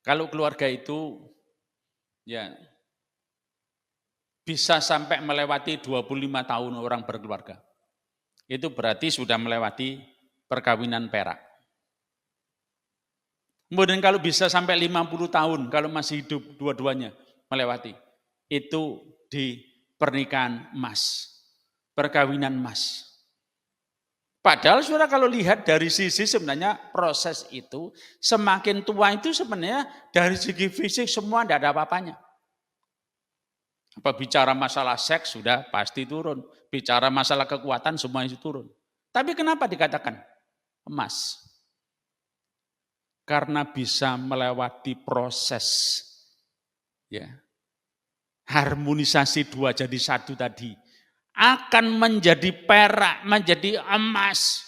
Kalau keluarga itu ya bisa sampai melewati 25 tahun orang berkeluarga. Itu berarti sudah melewati perkawinan perak. Kemudian kalau bisa sampai 50 tahun, kalau masih hidup dua-duanya melewati, itu di pernikahan emas, perkawinan emas. Padahal saudara kalau lihat dari sisi sebenarnya proses itu, semakin tua itu sebenarnya dari segi fisik semua tidak ada apa-apanya. Apa bicara masalah seks sudah pasti turun, bicara masalah kekuatan semua itu turun. Tapi kenapa dikatakan emas? Karena bisa melewati proses ya harmonisasi dua jadi satu tadi, akan menjadi perak, menjadi emas,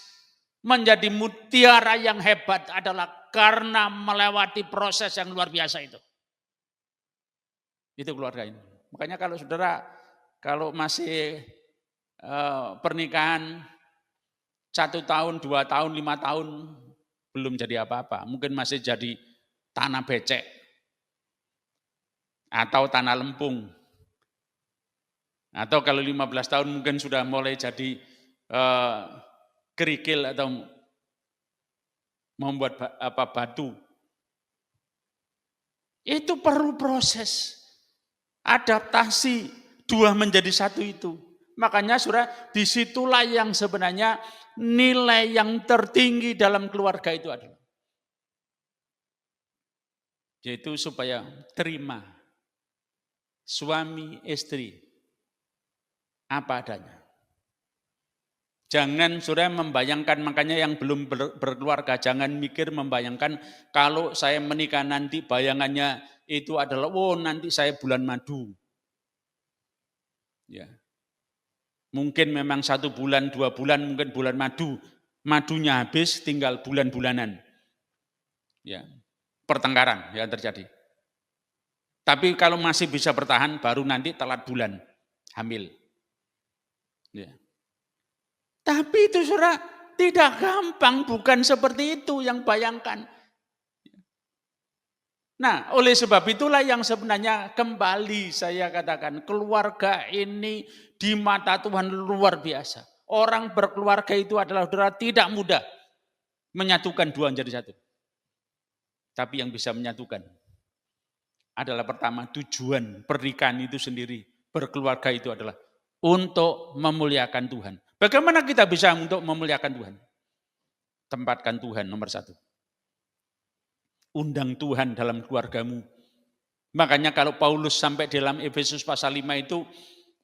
menjadi mutiara yang hebat adalah karena melewati proses yang luar biasa itu. Itu keluarga ini. Makanya kalau saudara, kalau masih pernikahan 1 tahun, 2 tahun, 5 tahun, belum jadi apa-apa, mungkin masih jadi tanah becek atau tanah lempung. Atau kalau 15 tahun mungkin sudah mulai jadi kerikil atau membuat batu. Itu perlu proses adaptasi, dua menjadi satu itu. Makanya saudara, disitulah yang sebenarnya nilai yang tertinggi dalam keluarga itu adalah. Yaitu supaya terima suami istri apa adanya. Jangan saudara membayangkan, makanya yang belum berkeluarga, jangan mikir membayangkan kalau saya menikah nanti bayangannya itu adalah, nanti saya bulan madu. Ya. Mungkin memang 1 bulan, 2 bulan, mungkin bulan madu. Madunya habis, tinggal bulan-bulanan. Ya. Pertengkaran yang terjadi. Tapi kalau masih bisa bertahan, baru nanti telat bulan, hamil. Ya. Tapi itu saudara, tidak gampang, bukan seperti itu yang bayangkan. Nah, oleh sebab itulah yang sebenarnya kembali saya katakan, keluarga ini di mata Tuhan luar biasa. Orang berkeluarga itu adalah saudara tidak mudah menyatukan dua menjadi satu. Tapi yang bisa menyatukan adalah pertama, tujuan pernikahan itu sendiri, berkeluarga itu adalah untuk memuliakan Tuhan. Bagaimana kita bisa untuk memuliakan Tuhan? Tempatkan Tuhan nomor 1. Undang Tuhan dalam keluargamu. Makanya kalau Paulus sampai dalam Efesus pasal 5 itu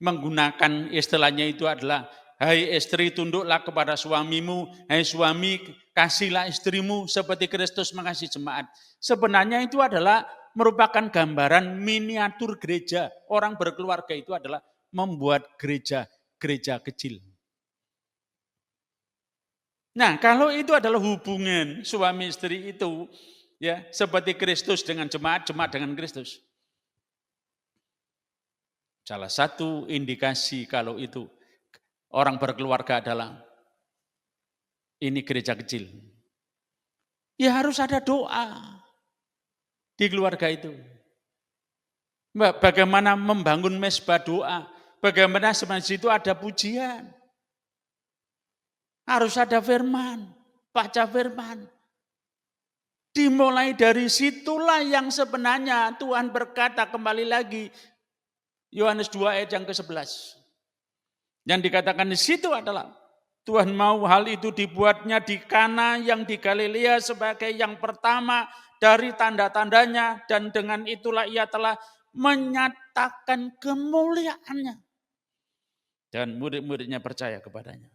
menggunakan istilahnya itu adalah, hai istri tunduklah kepada suamimu, hai suami kasihlah istrimu seperti Kristus mengasihi jemaat. Sebenarnya itu adalah merupakan gambaran miniatur gereja. Orang berkeluarga itu adalah membuat gereja kecil. Nah, kalau itu adalah hubungan suami istri itu, ya seperti Kristus dengan jemaat, jemaat dengan Kristus. Salah satu indikasi kalau itu orang berkeluarga adalah ini gereja kecil. Ya harus ada doa di keluarga itu. Bagaimana membangun mesbah doa, bagaimana sebenarnya itu ada pujian. Harus ada firman, baca firman. Dimulai dari situlah yang sebenarnya Tuhan berkata kembali lagi. Yohanes 2 ayat yang ke-11. Yang dikatakan di situ adalah Tuhan mau hal itu dibuatnya di Kana yang di Galilea sebagai yang pertama dari tanda-tandanya, dan dengan itulah ia telah menyatakan kemuliaannya. Dan murid-muridnya percaya kepadanya.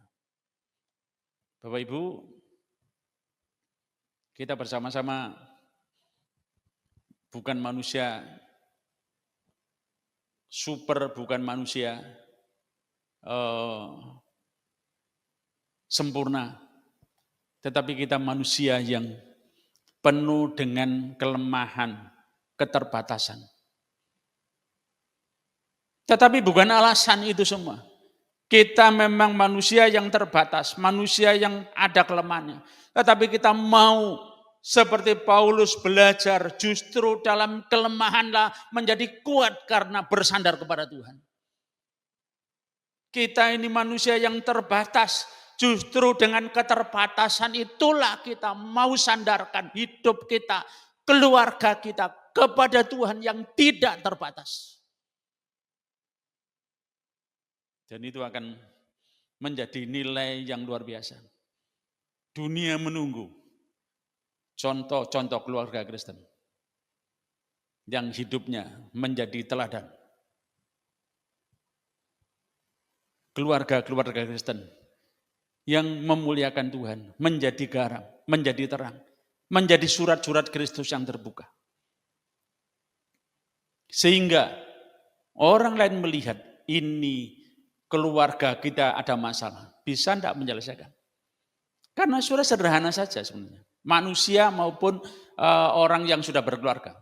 Bapak Ibu, kita bersama-sama bukan manusia super, bukan manusia sempurna, tetapi kita manusia yang penuh dengan kelemahan, keterbatasan. Tetapi bukan alasan itu semua. Kita memang manusia yang terbatas, manusia yang ada kelemahannya. Tetapi kita mau seperti Paulus belajar justru dalam kelemahanlah menjadi kuat karena bersandar kepada Tuhan. Kita ini manusia yang terbatas, justru dengan keterbatasan itulah kita mau sandarkan hidup kita, keluarga kita kepada Tuhan yang tidak terbatas. Dan itu akan menjadi nilai yang luar biasa. Dunia menunggu contoh-contoh keluarga Kristen yang hidupnya menjadi teladan. Keluarga-keluarga Kristen yang memuliakan Tuhan, menjadi garam, menjadi terang, menjadi surat-surat Kristus yang terbuka. Sehingga orang lain melihat ini keluarga kita ada masalah, bisa tidak menyelesaikan? Karena sudah sederhana saja sebenarnya. Manusia maupun orang yang sudah berkeluarga.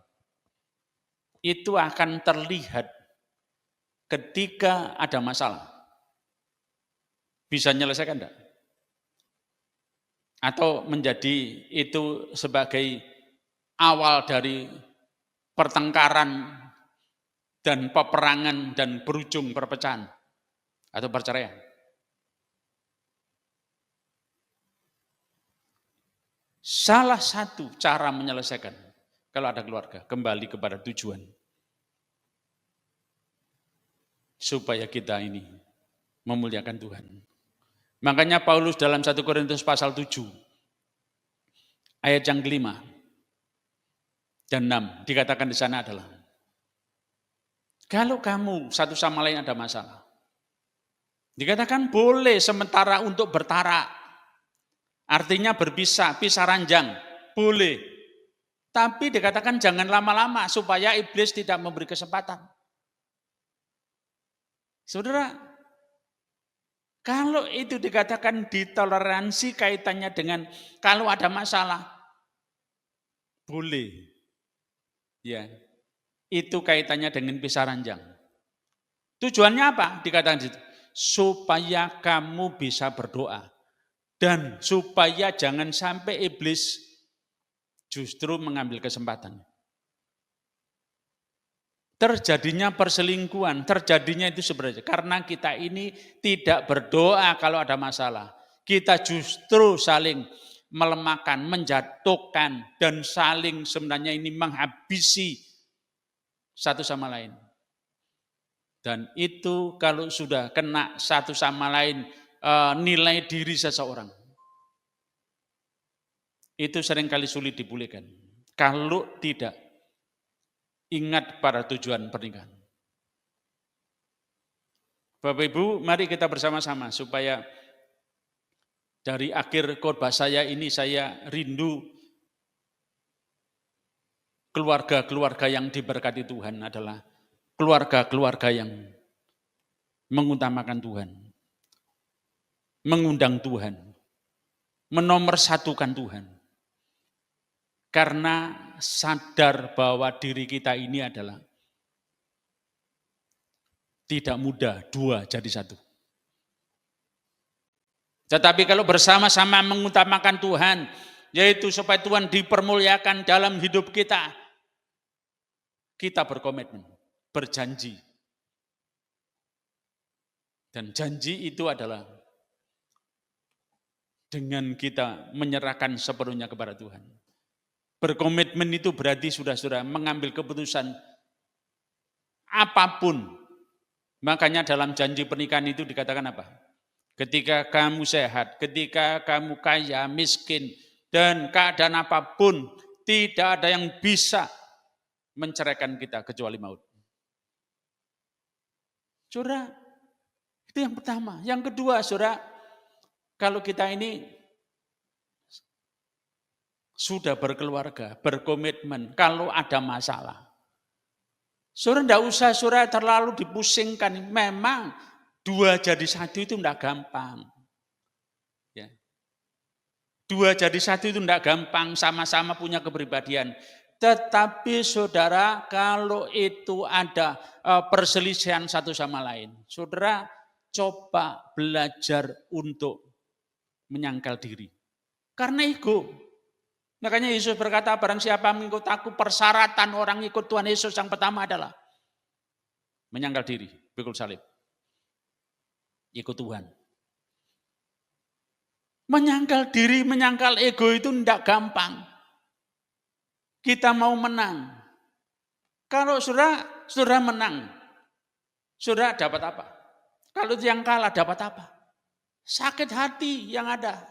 Itu akan terlihat ketika ada masalah. Bisa menyelesaikan tidak? Atau menjadi itu sebagai awal dari pertengkaran dan peperangan dan berujung perpecahan atau perceraian. Salah satu cara menyelesaikan kalau ada keluarga, kembali kepada tujuan. Supaya kita ini memuliakan Tuhan. Makanya Paulus dalam 1 Korintus pasal 7, ayat yang kelima dan 6, dikatakan di sana adalah, kalau kamu satu sama lain ada masalah, dikatakan boleh sementara untuk bertarak, artinya berpisah, pisah ranjang, boleh. Tapi dikatakan jangan lama-lama supaya iblis tidak memberi kesempatan. Saudara, kalau itu dikatakan ditoleransi kaitannya dengan kalau ada masalah, boleh. Ya, itu kaitannya dengan pisah ranjang. Tujuannya apa? Dikatakan supaya kamu bisa berdoa dan supaya jangan sampai iblis justru mengambil kesempatan. Terjadinya perselingkuhan, terjadinya itu sebenarnya karena kita ini tidak berdoa kalau ada masalah. Kita justru saling melemahkan, menjatuhkan, dan saling sebenarnya ini menghabisi satu sama lain. Dan itu kalau sudah kena satu sama lain nilai diri seseorang, itu seringkali sulit dipulihkan. Kalau tidak ingat pada tujuan pernikahan. Bapak Ibu, mari kita bersama-sama supaya dari akhir khotbah saya ini saya rindu keluarga-keluarga yang diberkati Tuhan adalah keluarga-keluarga yang mengutamakan Tuhan, mengundang Tuhan, menomorsatukan Tuhan. Karena sadar bahwa diri kita ini adalah tidak mudah dua jadi satu. Tetapi kalau bersama-sama mengutamakan Tuhan, yaitu supaya Tuhan dipermuliakan dalam hidup kita, kita berkomitmen, berjanji. Dan janji itu adalah dengan kita menyerahkan sepenuhnya kepada Tuhan. Berkomitmen itu berarti sudah mengambil keputusan apapun. Makanya dalam janji pernikahan itu dikatakan apa? Ketika kamu sehat, ketika kamu kaya, miskin, dan keadaan apapun, tidak ada yang bisa menceraikan kita kecuali maut. Saudara, itu yang pertama. Yang kedua, saudara, kalau kita ini sudah berkeluarga, berkomitmen, kalau ada masalah, saudara tidak usah saudara terlalu dipusingkan. Memang dua jadi satu itu tidak gampang. Ya. Dua jadi satu itu tidak gampang, sama-sama punya kepribadian. Tetapi saudara, kalau itu ada perselisihan satu sama lain, saudara coba belajar untuk menyangkal diri. Karena ego. Makanya Yesus berkata, barang siapa mengikut aku, persyaratan orang ikut Tuhan Yesus yang pertama adalah menyangkal diri, pikul salib. Ikut Tuhan. Menyangkal diri, menyangkal ego itu tidak gampang. Kita mau menang. Kalau saudara menang, saudara dapat apa? Kalau yang kalah dapat apa? Sakit hati yang ada.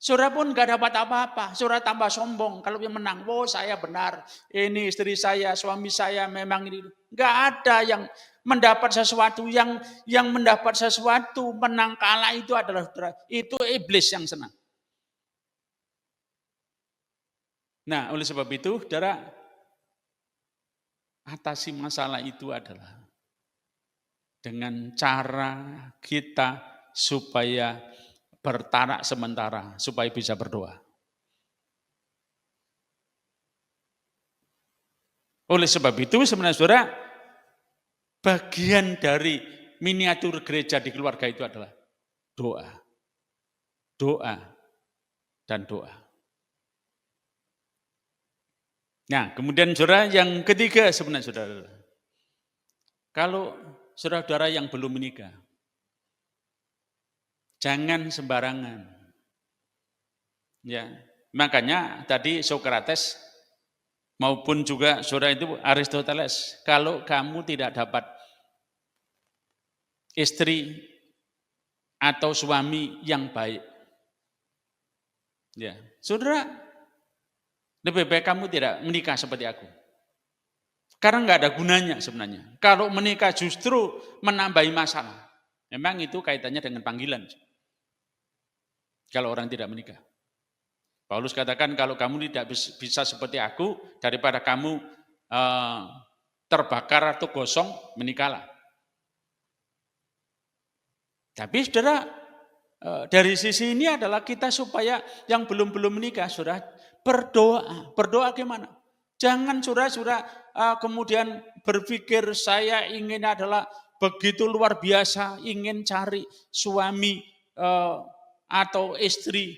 Saudara pun gak dapat apa-apa, saudara tambah sombong. Kalau yang menang, oh saya benar, ini istri saya, suami saya memang ini. Gak ada yang mendapat sesuatu, yang mendapat sesuatu, menang kalah itu adalah itu iblis yang senang. Nah, oleh sebab itu, saudara, atasi masalah itu adalah dengan cara kita supaya bertarak sementara supaya bisa berdoa. Oleh sebab itu sebenarnya saudara, bagian dari miniatur gereja di keluarga itu adalah doa. Doa dan doa. Nah, kemudian saudara yang ketiga sebenarnya saudara. Kalau saudara-saudara yang belum menikah, jangan sembarangan. Ya, makanya tadi Sokrates maupun juga saudara itu Aristoteles, kalau kamu tidak dapat istri atau suami yang baik. Ya, saudara, lebih baik kamu tidak menikah seperti aku. Karena nggak ada gunanya sebenarnya. Kalau menikah justru menambahi masalah. Memang itu kaitannya dengan panggilan. Kalau orang tidak menikah. Paulus katakan kalau kamu tidak bisa seperti aku, daripada kamu terbakar atau gosong, menikahlah. Tapi saudara, dari sisi ini adalah kita supaya yang belum menikah, saudara, berdoa. Berdoa gimana? Jangan saudara kemudian berpikir saya ingin adalah begitu luar biasa, ingin cari suami atau istri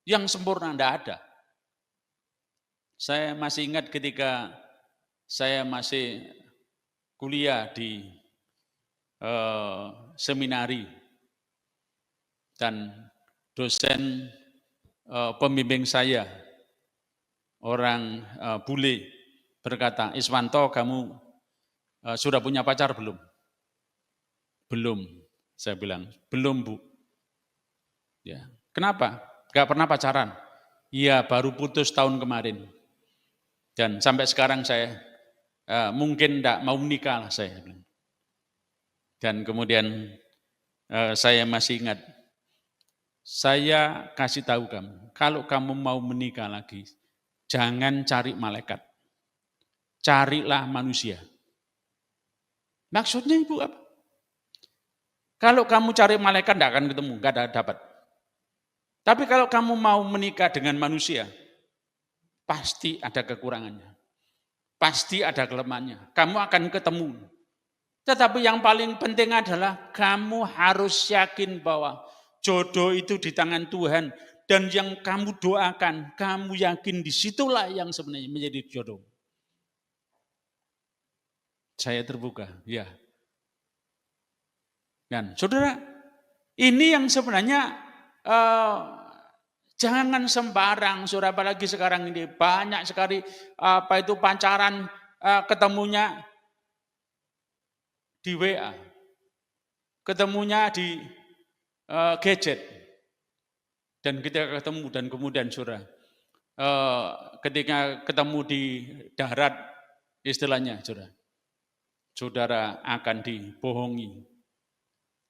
yang sempurna. Tidak ada. Saya masih ingat ketika saya masih kuliah di seminari dan dosen pembimbing saya, orang bule, berkata, Iswanto, kamu sudah punya pacar belum? Belum, saya bilang, belum Bu. Ya, kenapa? Gak pernah pacaran? Iya, baru putus tahun kemarin. Dan sampai sekarang saya mungkin tidak mau menikah lah saya bilang. Dan kemudian saya masih ingat, saya kasih tahu kamu, kalau kamu mau menikah lagi, jangan cari malaikat, carilah manusia. Maksudnya Ibu apa? Kalau kamu cari malaikat tidak akan ketemu, tidak dapat. Tapi kalau kamu mau menikah dengan manusia, pasti ada kekurangannya, pasti ada kelemahannya, kamu akan ketemu. Tetapi yang paling penting adalah kamu harus yakin bahwa jodoh itu di tangan Tuhan. Dan yang kamu doakan, kamu yakin disitulah yang sebenarnya menjadi jodoh. Saya terbuka, ya. Dan saudara, ini yang sebenarnya jangan sembarang, saudara, apalagi sekarang ini banyak sekali pacaran ketemunya di WA, ketemunya di gadget, dan kita ketemu dan kemudian saudara, ketika ketemu di darat, istilahnya saudara akan dibohongi,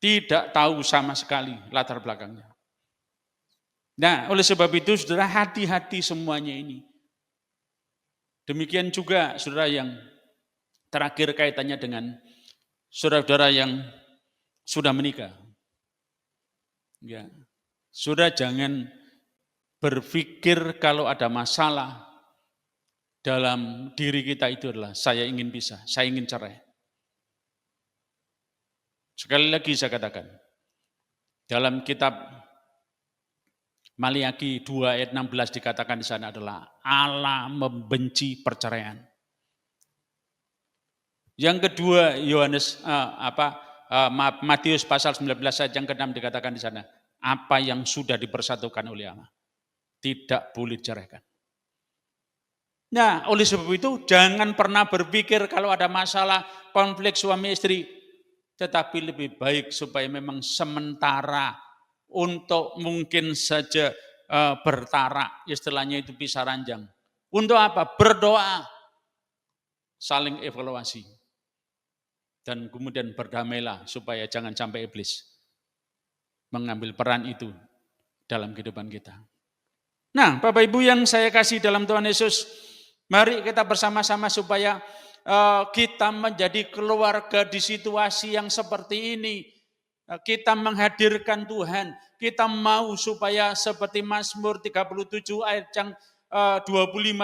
tidak tahu sama sekali latar belakangnya. Nah, oleh sebab itu saudara, hati-hati semuanya ini. Demikian juga saudara yang terakhir kaitannya dengan saudara-saudara yang sudah menikah. Ya, saudara jangan berpikir kalau ada masalah dalam diri kita itu adalah saya ingin pisah, saya ingin cerai. Sekali lagi saya katakan, dalam kitab Maliaki 2 ayat 16 dikatakan di sana adalah Allah membenci perceraian. Yang kedua, Matius pasal 19 ayat yang ke-6 dikatakan di sana, apa yang sudah dipersatukan oleh Allah tidak boleh diceraikan. Nah, oleh sebab itu jangan pernah berpikir kalau ada masalah konflik suami istri, tetapi lebih baik supaya memang sementara untuk mungkin saja bertarak, istilahnya itu pisah ranjang. Untuk apa? Berdoa, saling evaluasi. Dan kemudian berdamailah supaya jangan sampai iblis mengambil peran itu dalam kehidupan kita. Nah, Bapak Ibu yang saya kasih dalam Tuhan Yesus, mari kita bersama-sama supaya kita menjadi keluarga di situasi yang seperti ini. Kita menghadirkan Tuhan, kita mau supaya seperti Mazmur 37 ayat yang 25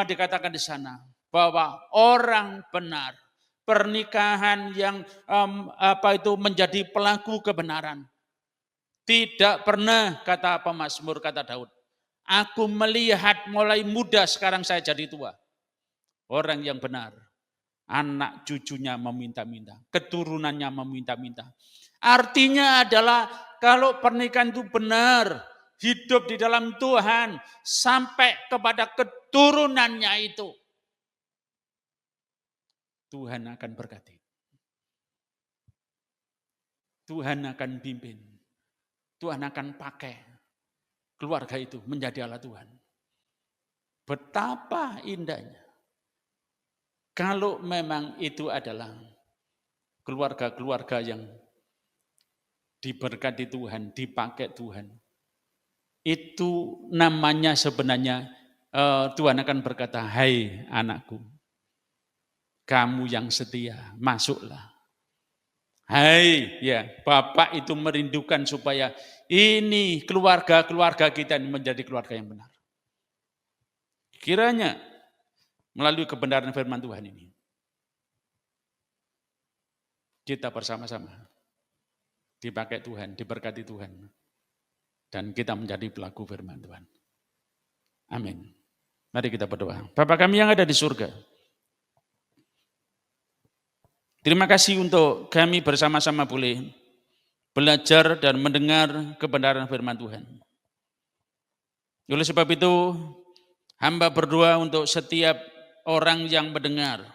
dikatakan di sana, bahwa orang benar, pernikahan yang menjadi pelaku kebenaran. Tidak pernah, kata pemazmur, kata Daud, aku melihat mulai muda sekarang saya jadi tua. Orang yang benar, anak cucunya meminta-minta, keturunannya meminta-minta. Artinya adalah kalau pernikahan itu benar, hidup di dalam Tuhan, sampai kepada keturunannya itu, Tuhan akan berkati. Tuhan akan pimpin. Tuhan akan pakai keluarga itu menjadi alat Tuhan. Betapa indahnya. Kalau memang itu adalah keluarga-keluarga yang diberkati Tuhan, dipakai Tuhan. Itu namanya sebenarnya Tuhan akan berkata, hai anakku, kamu yang setia, masuklah. Hai, ya, Bapak itu merindukan supaya ini keluarga-keluarga kita ini menjadi keluarga yang benar. Kiranya melalui kebenaran firman Tuhan ini, kita bersama-sama dipakai Tuhan, diberkati Tuhan, dan kita menjadi pelaku firman Tuhan. Amin. Mari kita berdoa. Bapa kami yang ada di surga, terima kasih untuk kami bersama-sama boleh belajar dan mendengar kebenaran firman Tuhan. Oleh sebab itu, hamba berdoa untuk setiap orang yang mendengar.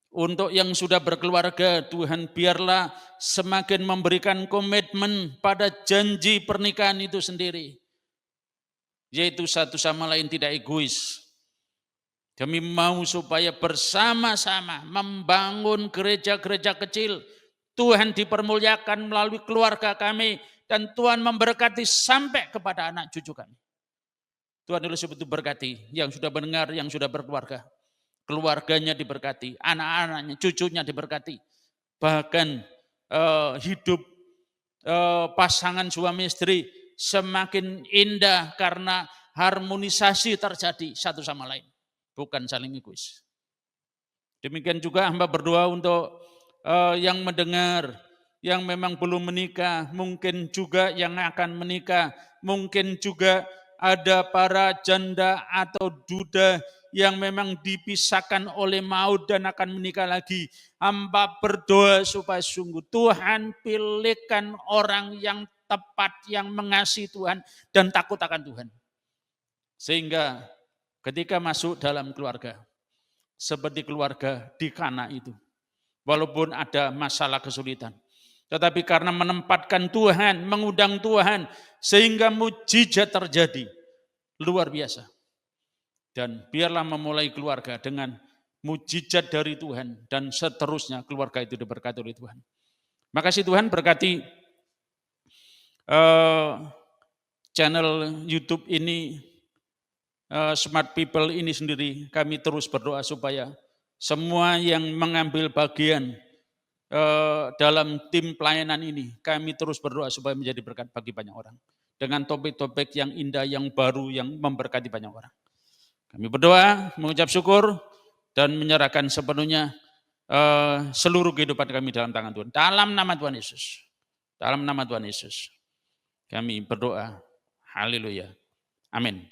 Untuk yang sudah berkeluarga, Tuhan biarlah semakin memberikan komitmen pada janji pernikahan itu sendiri. Yaitu satu sama lain tidak egois. Kami mau supaya bersama-sama membangun gereja-gereja kecil. Tuhan dipermuliakan melalui keluarga kami. Dan Tuhan memberkati sampai kepada anak cucu kami. Tuhan oleh sebab itu berkati yang sudah mendengar, yang sudah berkeluarga. Keluarganya diberkati, anak-anaknya, cucunya diberkati. Bahkan hidup pasangan suami istri semakin indah karena harmonisasi terjadi satu sama lain. Bukan saling egois. Demikian juga hamba berdoa untuk yang mendengar, yang memang belum menikah, mungkin juga yang akan menikah, mungkin juga ada para janda atau duda yang memang dipisahkan oleh maut dan akan menikah lagi. Hamba berdoa supaya sungguh Tuhan pilihkan orang yang tepat, yang mengasihi Tuhan dan takut akan Tuhan. Sehingga ketika masuk dalam keluarga, seperti keluarga di Kana itu, walaupun ada masalah kesulitan, tetapi karena menempatkan Tuhan, mengundang Tuhan, sehingga mujizat terjadi, luar biasa. Dan biarlah memulai keluarga dengan mujizat dari Tuhan, dan seterusnya keluarga itu diberkati oleh Tuhan. Makasih Tuhan, berkati channel YouTube ini, Smart People ini sendiri. Kami terus berdoa supaya semua yang mengambil bagian dalam tim pelayanan ini, kami terus berdoa supaya menjadi berkat bagi banyak orang. Dengan topik-topik yang indah, yang baru, yang memberkati banyak orang. Kami berdoa, mengucap syukur, dan menyerahkan sepenuhnya seluruh kehidupan kami dalam tangan Tuhan. Dalam nama Tuhan Yesus. Dalam nama Tuhan Yesus. Kami berdoa. Haleluya. Amin.